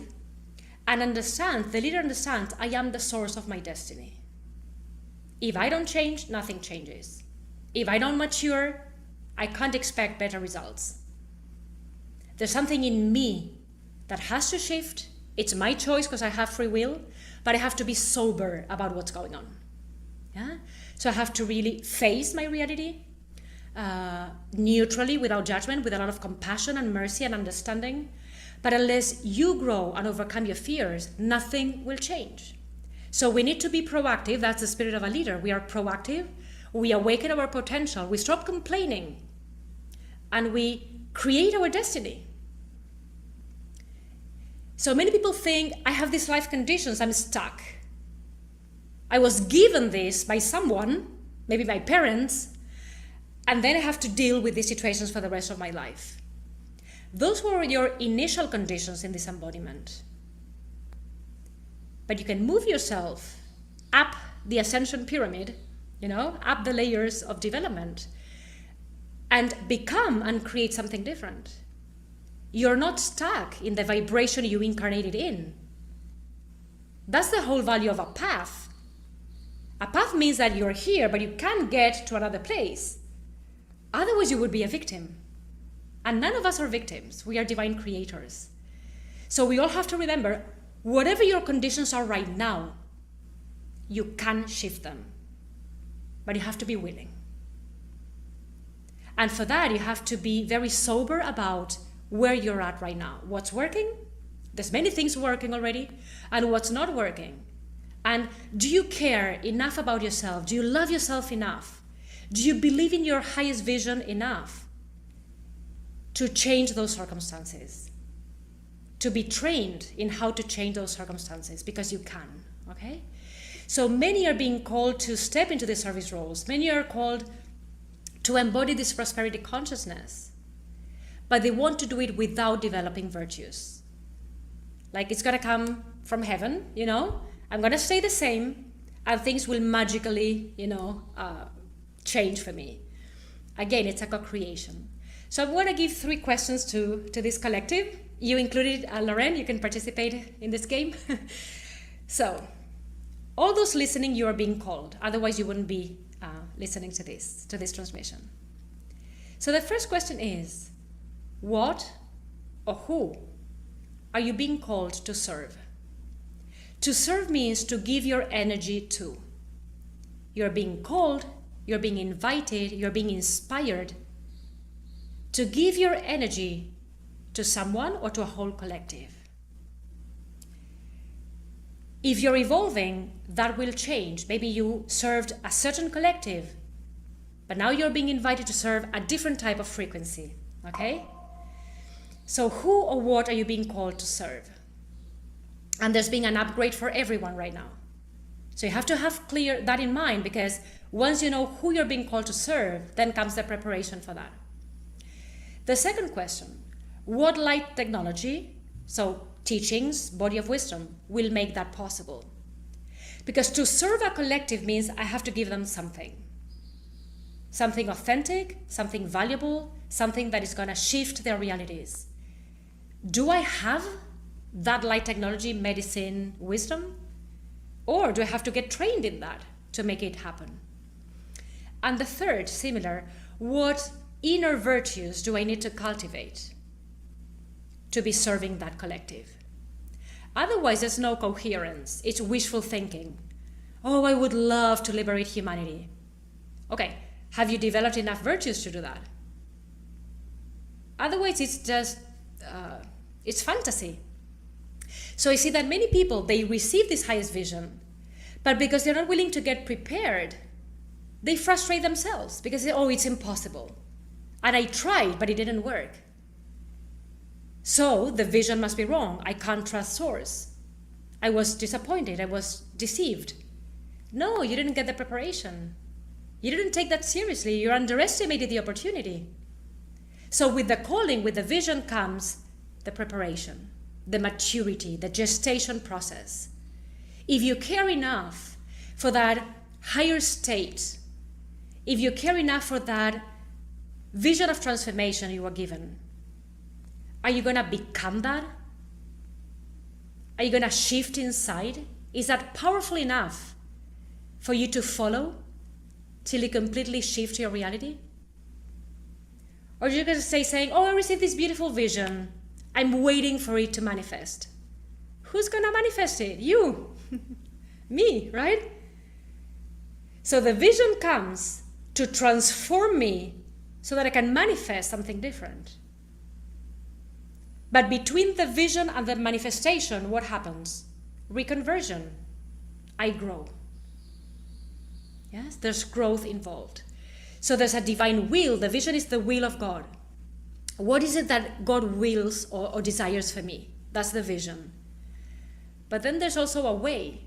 and the leader understands, I am the source of my destiny. If I don't change, nothing changes. If I don't mature, I can't expect better results. There's something in me that has to shift. It's my choice because I have free will, but I have to be sober about what's going on. Yeah? So I have to really face my reality neutrally, without judgment, with a lot of compassion and mercy and understanding. But unless you grow and overcome your fears, nothing will change. So we need to be proactive. That's the spirit of a leader. We are proactive. We awaken our potential. We stop complaining. And we create our destiny. So many people think, I have these life conditions, I'm stuck. I was given this by someone, maybe my parents, and then I have to deal with these situations for the rest of my life. Those were your initial conditions in this embodiment. But you can move yourself up the ascension pyramid, up the layers of development, and become and create something different. You're not stuck in the vibration you incarnated in. That's the whole value of a path. A path means that you're here, but you can't get to another place. Otherwise, you would be a victim. And none of us are victims. We are divine creators. So we all have to remember, whatever your conditions are right now, you can shift them. But you have to be willing. And for that, you have to be very sober about where you're at right now. What's working? There's many things working already. And what's not working? And do you care enough about yourself? Do you love yourself enough? Do you believe in your highest vision enough? to change those circumstances, to be trained in how to change those circumstances, because you can, okay? So many are being called to step into the service roles. Many are called to embody this prosperity consciousness, but they want to do it without developing virtues. Like it's gonna come from heaven, you know? I'm gonna stay the same and things will magically, change for me. Again, it's a co-creation. So I'm gonna give 3 questions to this collective. You included, Lorraine, you can participate in this game. So, all those listening, you are being called. Otherwise, you wouldn't be listening to this transmission. So the first question is, what or who are you being called to serve? To serve means to give your energy to. You're being called, you're being invited, you're being inspired to give your energy to someone or to a whole collective. If you're evolving, that will change. Maybe you served a certain collective, but now you're being invited to serve a different type of frequency, okay? So who or what are you being called to serve? And there's being an upgrade for everyone right now. So you have to have clear that in mind, because once you know who you're being called to serve, then comes the preparation for that. The second question, what light technology, so teachings, body of wisdom, will make that possible? Because to serve a collective means I have to give them something. Something authentic, something valuable, something that is going to shift their realities. Do I have that light technology, medicine, wisdom? Or do I have to get trained in that to make it happen? And the third, similar, what inner virtues do I need to cultivate to be serving that collective? Otherwise, there's no coherence. It's wishful thinking. Oh, I would love to liberate humanity. Okay, have you developed enough virtues to do that? Otherwise, it's just, it's fantasy. So I see that many people, they receive this highest vision, but because they're not willing to get prepared, they frustrate themselves because, oh, it's impossible. And I tried, but it didn't work. So the vision must be wrong. I can't trust source. I was disappointed. I was deceived. No, you didn't get the preparation. You didn't take that seriously. You underestimated the opportunity. So with the calling, with the vision comes the preparation, the maturity, the gestation process. If you care enough for that higher state, if you care enough for that vision of transformation you were given, are you going to become that? Are you going to shift inside? Is that powerful enough for you to follow till you completely shift your reality? Or are you going to stay saying, oh, I received this beautiful vision. I'm waiting for it to manifest. Who's going to manifest it? You. Me, right? So the vision comes to transform me so that I can manifest something different. But between the vision and the manifestation, what happens? Reconversion. I grow. Yes, there's growth involved. So there's a divine will. The vision is the will of God. What is it that God wills or desires for me? That's the vision. But then there's also a way.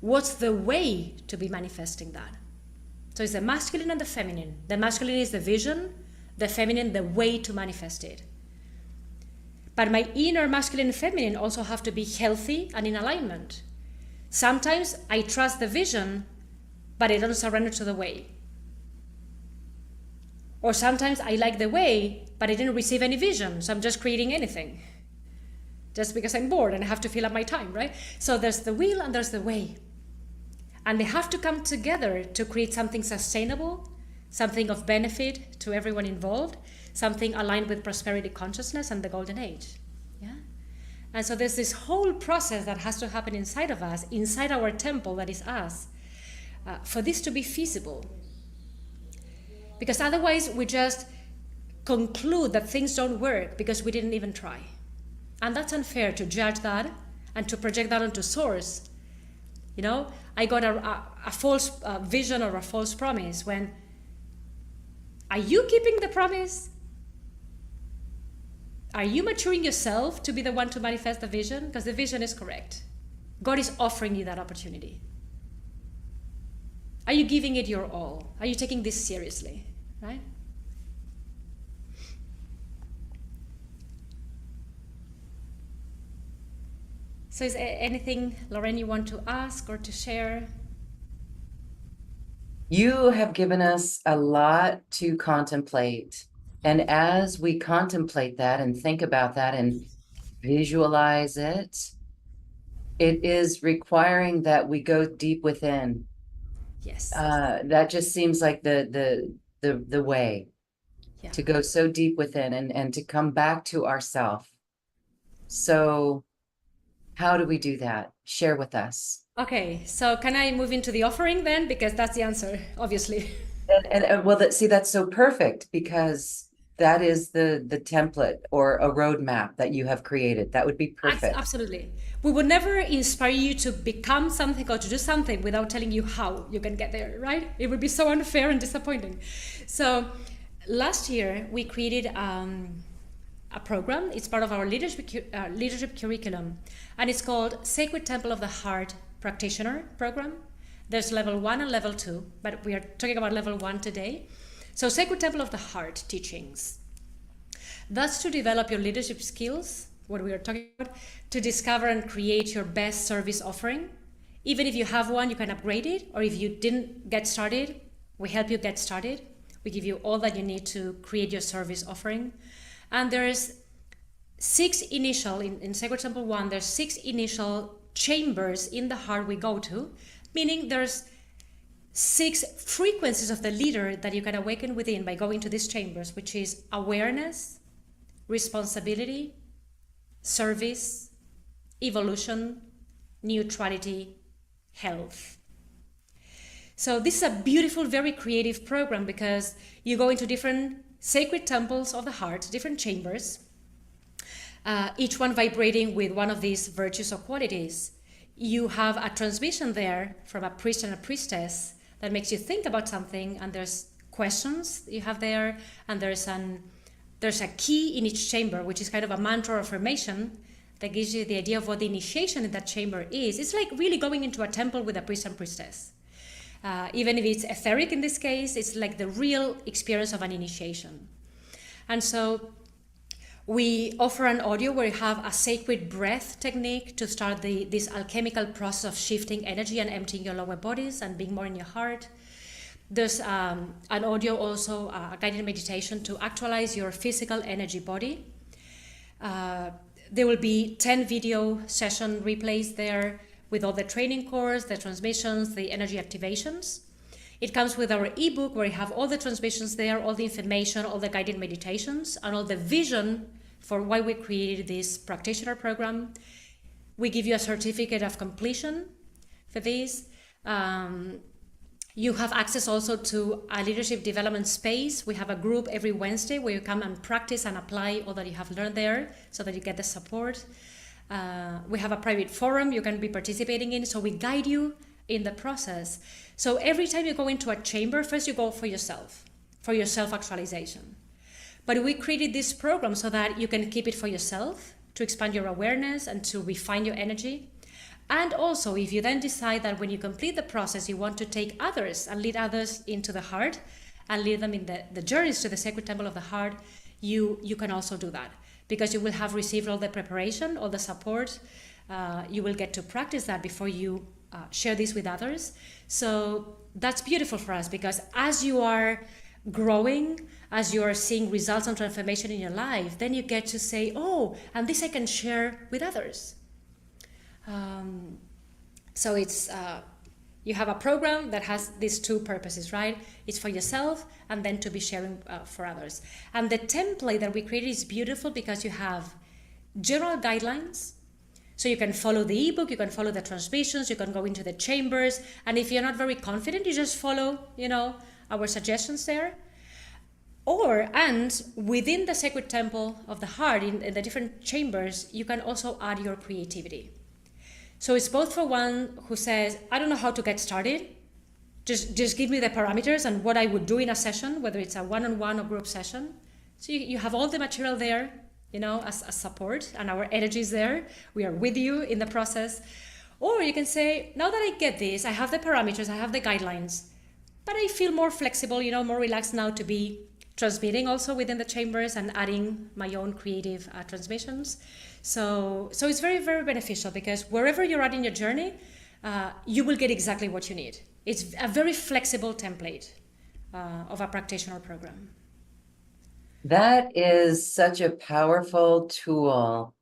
What's the way to be manifesting that? So it's the masculine and the feminine. The masculine is the vision, the feminine, the way to manifest it. But my inner masculine and feminine also have to be healthy and in alignment. Sometimes I trust the vision, but I don't surrender to the way. Or sometimes I like the way, but I didn't receive any vision, so I'm just creating anything. Just because I'm bored and I have to fill up my time, right? So there's the will and there's the way. And they have to come together to create something sustainable, something of benefit to everyone involved, something aligned with prosperity consciousness and the golden age. Yeah? And so there's this whole process that has to happen inside of us, inside our temple that is us, for this to be feasible. Because otherwise we just conclude that things don't work because we didn't even try. And that's unfair to judge that and to project that onto source. You know, I got a false vision or a false promise when, are you keeping the promise? are you maturing yourself to be the one to manifest the vision? Because the vision is correct. God is offering you that opportunity. Are you giving it your all? Are you taking this seriously, right? So is there anything, Lorraine, you want to ask or to share? You have given us a lot to contemplate. And as we contemplate that and think about that and visualize it, it is requiring that we go deep within. Yes. That just seems like the way Yeah. to go so deep within and to come back to ourself. So how do we do that? Share with us. Okay, so can I move into the offering then? Because that's the answer, obviously. And well, see, that's so perfect because that is the template or a roadmap that you have created. That would be perfect. Absolutely. We would never inspire you to become something or to do something without telling you how you can get there, right? It would be so unfair and disappointing. So last year we created a program. It's part of our leadership curriculum, and it's called Sacred Temple of the Heart Practitioner Program. There's level 1 and level 2, but we are talking about level 1 today. So Sacred Temple of the Heart teachings. That's to develop your leadership skills, what we are talking about, to discover and create your best service offering. Even if you have one, you can upgrade it, or if you didn't get started, we help you get started. We give you all that you need to create your service offering. And there's 6 initial, in Sacred Temple 1, there's 6 initial chambers in the heart we go to, meaning there's 6 frequencies of the leader that you can awaken within by going to these chambers, which is awareness, responsibility, service, evolution, neutrality, health. So this is a beautiful, very creative program because you go into different sacred temples of the heart, different chambers, each one vibrating with one of these virtues or qualities. You have a transmission there from a priest and a priestess that makes you think about something, and there's questions you have there, and there's a key in each chamber, which is kind of a mantra or affirmation that gives you the idea of what the initiation in that chamber is. It's like really going into a temple with a priest and priestess. Even if it's etheric in this case, it's like the real experience of an initiation. And so we offer an audio where you have a sacred breath technique to start this alchemical process of shifting energy and emptying your lower bodies and being more in your heart. There's an audio also, a guided meditation to actualize your physical energy body. There will be 10 video session replays there with all the training course, the transmissions, the energy activations. It comes with our ebook where you have all the transmissions there, all the information, all the guided meditations, and all the vision for why we created this practitioner program. We give you a certificate of completion for this. You have access also to a leadership development space. We have a group every Wednesday where you come and practice and apply all that you have learned there so that you get the support. We have a private forum you can be participating in, so we guide you in the process. So every time you go into a chamber, first you go for your self-actualization. But we created this program so that you can keep it for yourself, to expand your awareness and to refine your energy. And also, if you then decide that when you complete the process, you want to take others and lead others into the heart and lead them in the journeys to the sacred temple of the heart, you can also do that. Because you will have received all the preparation, all the support. You will get to practice that before you share this with others. So that's beautiful for us because as you are growing, as you are seeing results and transformation in your life, then you get to say, oh, and this I can share with others. So it's you have a program that has these 2 purposes, right? It's for yourself and then to be sharing for others. And the template that we created is beautiful because you have general guidelines. So you can follow the ebook, you can follow the transmissions, you can go into the chambers. And if you're not very confident, you just follow, our suggestions there. And within the sacred temple of the heart, in the different chambers, you can also add your creativity. So it's both for one who says, I don't know how to get started. Just give me the parameters and what I would do in a session, whether it's a one-on-one or group session. So you have all the material there, as support, and our energy is there. We are with you in the process. Or you can say, now that I get this, I have the parameters, I have the guidelines, but I feel more flexible, more relaxed now to be transmitting also within the chambers and adding my own creative transmissions. So it's very, very beneficial, because wherever you're at in your journey, you will get exactly what you need. It's a very flexible template of a practitioner program. That is such a powerful tool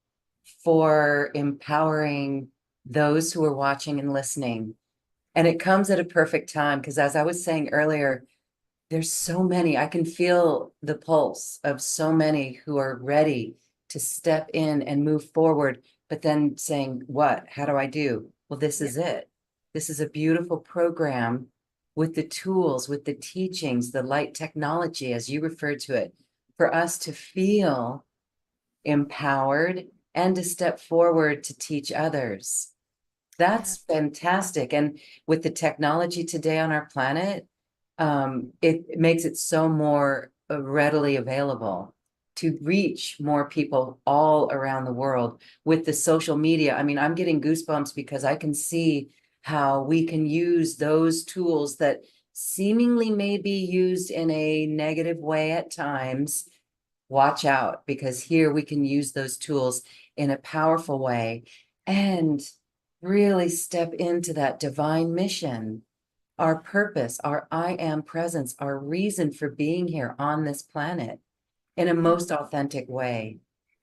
for empowering those who are watching and listening. And it comes at a perfect time, because as I was saying earlier, there's so many, I can feel the pulse of so many who are ready to step in and move forward, but then saying, what? How do I do? Well, this is it. This is a beautiful program with the tools, with the teachings, the light technology, as you referred to it, for us to feel empowered and to step forward to teach others. That's fantastic. And with the technology today on our planet, it makes it so more readily available to reach more people all around the world with the social media. I mean, I'm getting goosebumps because I can see how we can use those tools that seemingly may be used in a negative way at times. Watch out, because here we can use those tools in a powerful way and really step into that divine mission, our purpose, our I am presence, our reason for being here on this planet in a most authentic way.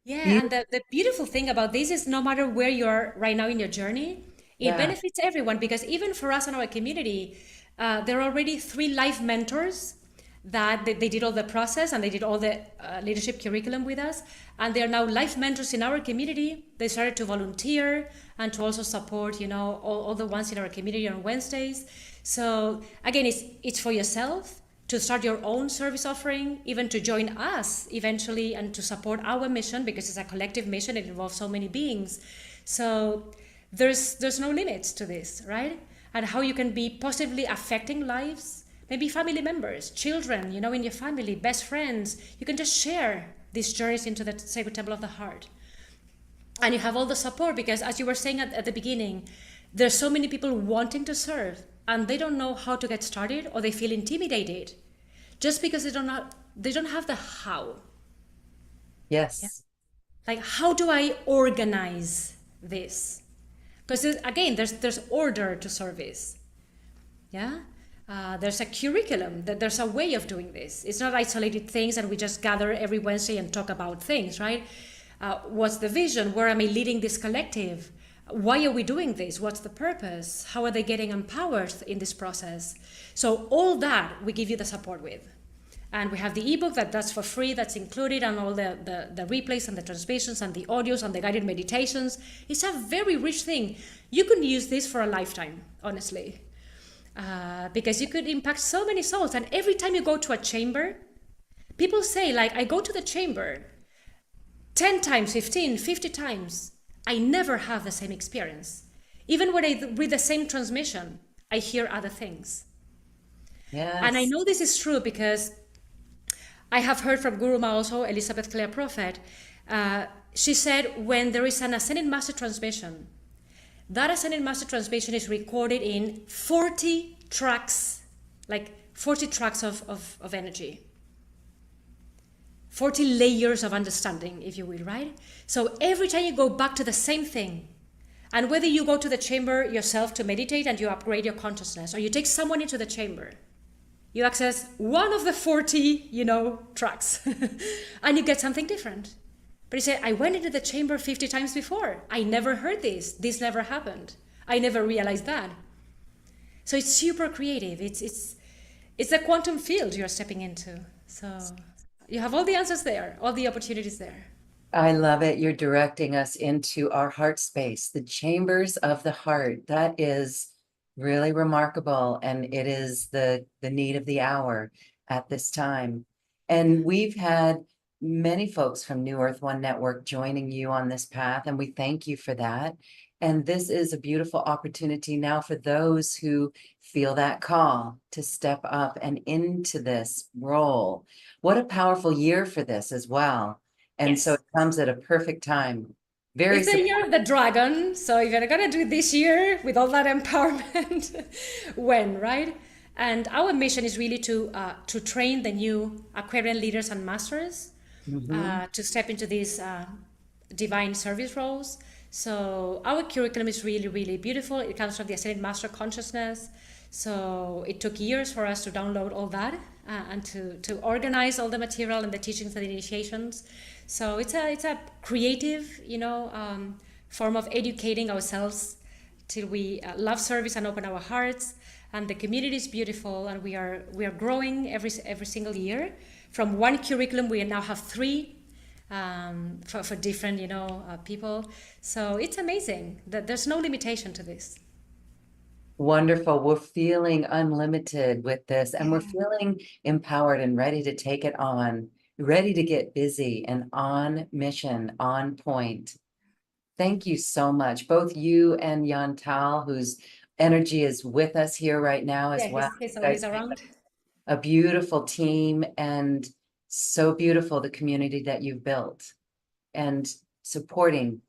Yeah, Be- and the beautiful thing about this is no matter where you are right now in your journey, it yeah, benefits everyone, because even for us in our community, there are already 3 life mentors that they did all the process and they did all the leadership curriculum with us. And they are now life mentors in our community. They started to volunteer and to also support, all the ones in our community on Wednesdays. So again, it's for yourself to start your own service offering, even to join us eventually and to support our mission, because it's a collective mission. It involves so many beings. So there's no limits to this, right? And how you can be positively affecting lives, maybe family members, children, in your family, best friends. You can just share these journeys into the sacred temple of the heart. And you have all the support, because as you were saying at the beginning, there's so many people wanting to serve and they don't know how to get started, or they feel intimidated just because they don't have the how. yes, Like, how do I organize this? Because again, there's order to service. Yeah. There's a curriculum, that there's a way of doing this. It's not isolated things and we just gather every Wednesday and talk about things, right? What's the vision? Where am I leading this collective? Why are we doing this? What's the purpose? How are they getting empowered in this process? So all that we give you the support with. And we have the ebook that's for free, that's included, and all the replays and the transmissions and the audios and the guided meditations. It's a very rich thing. You could use this for a lifetime, honestly. Because you could impact so many souls. And every time you go to a chamber, people say, like, I go to the chamber 10 times, 15, 50 times. I never have the same experience. Even when I read the same transmission, I hear other things. And I yes, know this is true because I have heard from Guru Ma also, Elizabeth Clare Prophet. She said, when there is an Ascended Master transmission, that Ascended Master transmission is recorded in 40 tracks, like 40 tracks of energy. 40 layers of understanding, if you will, right? So every time you go back to the same thing, and whether you go to the chamber yourself to meditate and you upgrade your consciousness, or you take someone into the chamber, you access one of the 40, tracks, and you get something different. But he said, I went into the chamber 50 times before. I never heard this. This never happened. I never realized that. So it's super creative. It's a quantum field you're stepping into. So you have all the answers there, all the opportunities there. I love it. You're directing us into our heart space, the chambers of the heart. That is really remarkable, and it is the need of the hour at this time. And we've had many folks from New Earth One Network joining you on this path, and we thank you for that. And this is a beautiful opportunity now for those who feel that call to step up and into this role. What a powerful year for this as well. And so Yes. it comes at a perfect time. Very It's the year of the dragon, so if you're gonna do it this year with all that empowerment, when, right? And our mission is really to train the new Aquarian leaders and masters supportive. to step into these divine service roles. So our curriculum is really, really beautiful. It comes from the Ascended Master Consciousness. So it took years for us to download all that and to organize all the material and the teachings and the initiations. So it's a creative, form of educating ourselves till we love service and open our hearts. And the community is beautiful, and we are growing every single year. From one curriculum, we now have three for different people. So it's amazing that there's no limitation to this. Wonderful. We're feeling unlimited with this, and we're Yeah. feeling empowered and ready to take it on, ready to get busy and on mission, on point. Thank you so much, both you and Yantal, whose energy is with us here right now as Yeah, well. he's You guys always make around. a beautiful team, and so beautiful the community that you've built, and supporting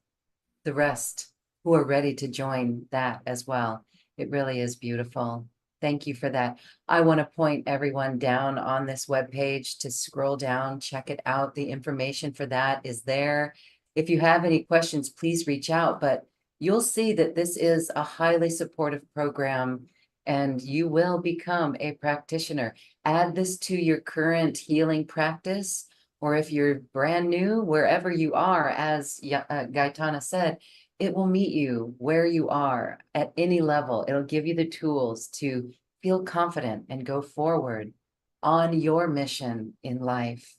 the rest who are ready to join that as well. It really is beautiful. Thank you for that. I want to point everyone down on this webpage to scroll down, check it out. The information for that is there. If you have any questions, please reach out, but you'll see that this is a highly supportive program and you will become a practitioner. Add this to your current healing practice, or if you're brand new, wherever you are, as Gaitana said, it will meet you where you are at any level. It'll give you the tools to feel confident and go forward on your mission in life.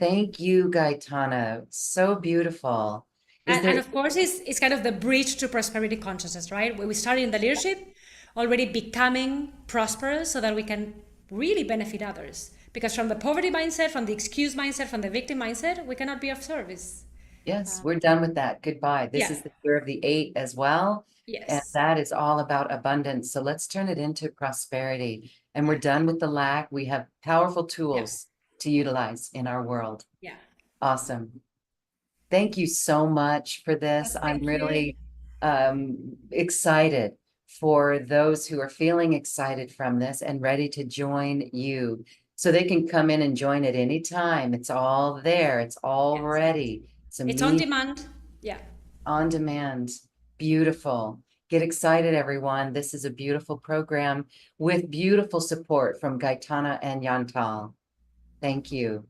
Thank you, Gaitana. So beautiful. Is And there, of course, it's kind of the bridge to prosperity consciousness, right? Where we started in the leadership, already becoming prosperous so that we can really benefit others. Because from the poverty mindset, from the excuse mindset, from the victim mindset, we cannot be of service. yes, we're done with that. Goodbye. This Yeah. is the year of the 8 as well. And Yes. that is all about abundance. So let's turn it into prosperity. And we're done with the lack. We have powerful Yeah. tools to utilize in our world. Yeah. Awesome. Thank you so much for this. I'm Thank you. really excited for those who are feeling excited from this and ready to join you. So they can come in and join at any time. It's all there. It's all Yes. ready. It's It's on immediate demand. Yeah. on demand. Beautiful. Get excited, everyone. This is a beautiful program with beautiful support from Gaitana and Yantal. Thank you.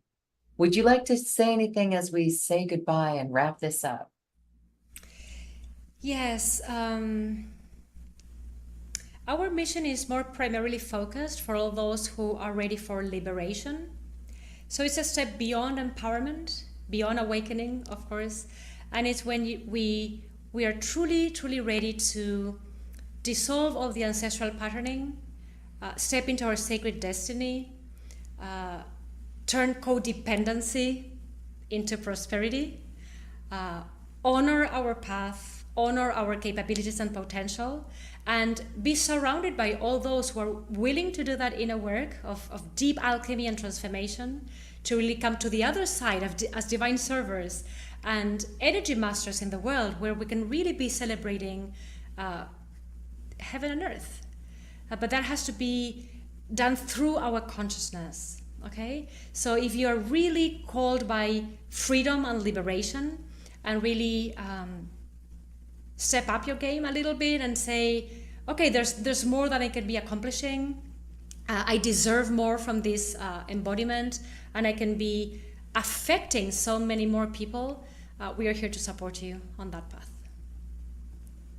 Would you like to say anything as we say goodbye and wrap this up? Yes. Our mission is more primarily focused for all those who are ready for liberation. So it's a step beyond empowerment, beyond awakening, of course, and it's when we are truly ready to dissolve all the ancestral patterning, step into our sacred destiny, turn codependency into prosperity, honor our path, honor our capabilities and potential, and be surrounded by all those who are willing to do that inner work of deep alchemy and transformation to really come to the other side as divine servers and energy masters in the world, where we can really be celebrating heaven and earth. But that has to be done through our consciousness. Okay, so if you are really called by freedom and liberation, and really step up your game a little bit and say, okay, there's more that I can be accomplishing. I deserve more from this embodiment, and I can be affecting so many more people. We are here to support you on that path.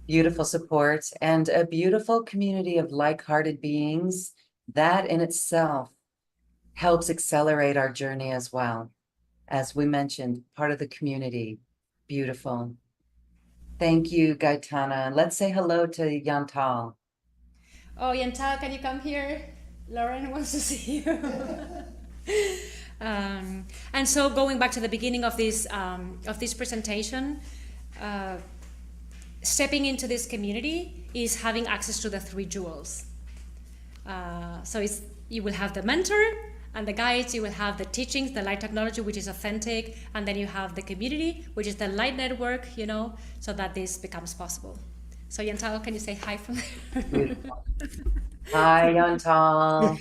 Beautiful support and a beautiful community of like-hearted beings. That in itself helps accelerate our journey as well. As we mentioned, part of the community. Beautiful. Thank you, Gaitana. Let's say hello to Yantal. Oh, Yantal, can you come here? Lauren wants to see you. And so, going back to the beginning of this presentation, stepping into this community is having access to the three jewels. So you will have the mentor, And the guides, you will have the teachings, the light technology, which is authentic, and then you have the community, which is the light network, so that this becomes possible. So Yantal, can you say hi from there? Beautiful. Hi, Yantal.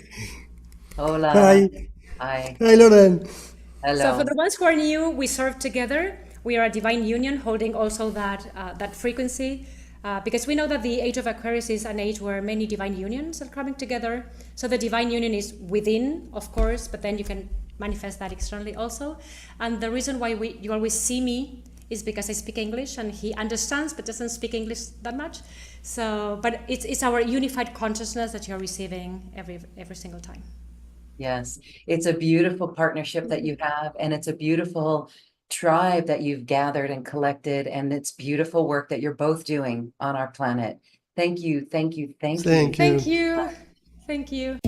Hola. Hi, Hi. hi, Lauren. So for Hello. the ones who are new, we serve together. We are a divine union holding also that frequency, because we know that the age of Aquarius is an age where many divine unions are coming together. So the divine union is within, of course, but then you can manifest that externally also. And the reason why you always see me is because I speak English, and he understands but doesn't speak English that much. So, but it's our unified consciousness that you're receiving every single time. Yes, it's a beautiful partnership that you have, and it's a beautiful tribe that you've gathered and collected, and it's beautiful work that you're both doing on our planet. Thank you, thank you, thank you. Thank you. Thank you. Thank you.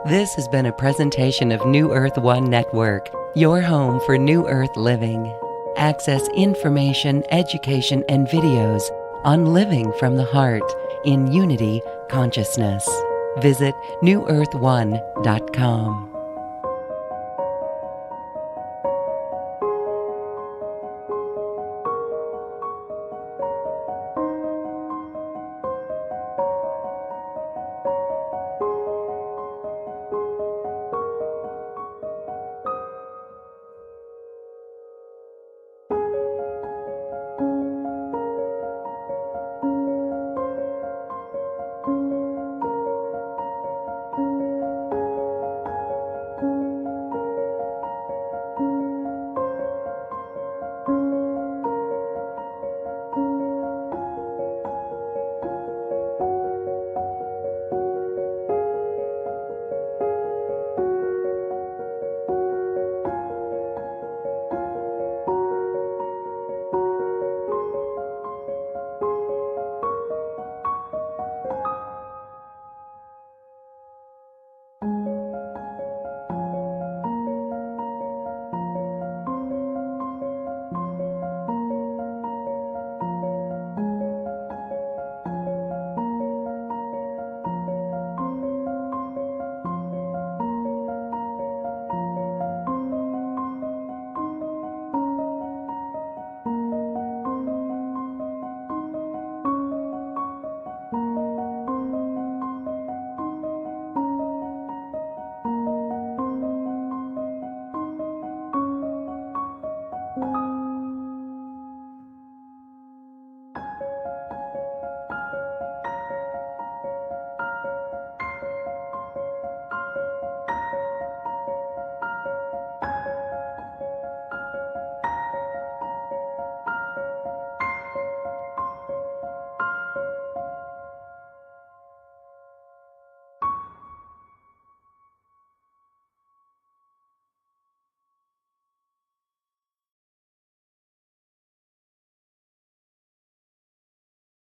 This has been a presentation of New Earth One Network, your home for New Earth living. Access information, education, and videos on living from the heart in unity consciousness. Visit newearth1.com.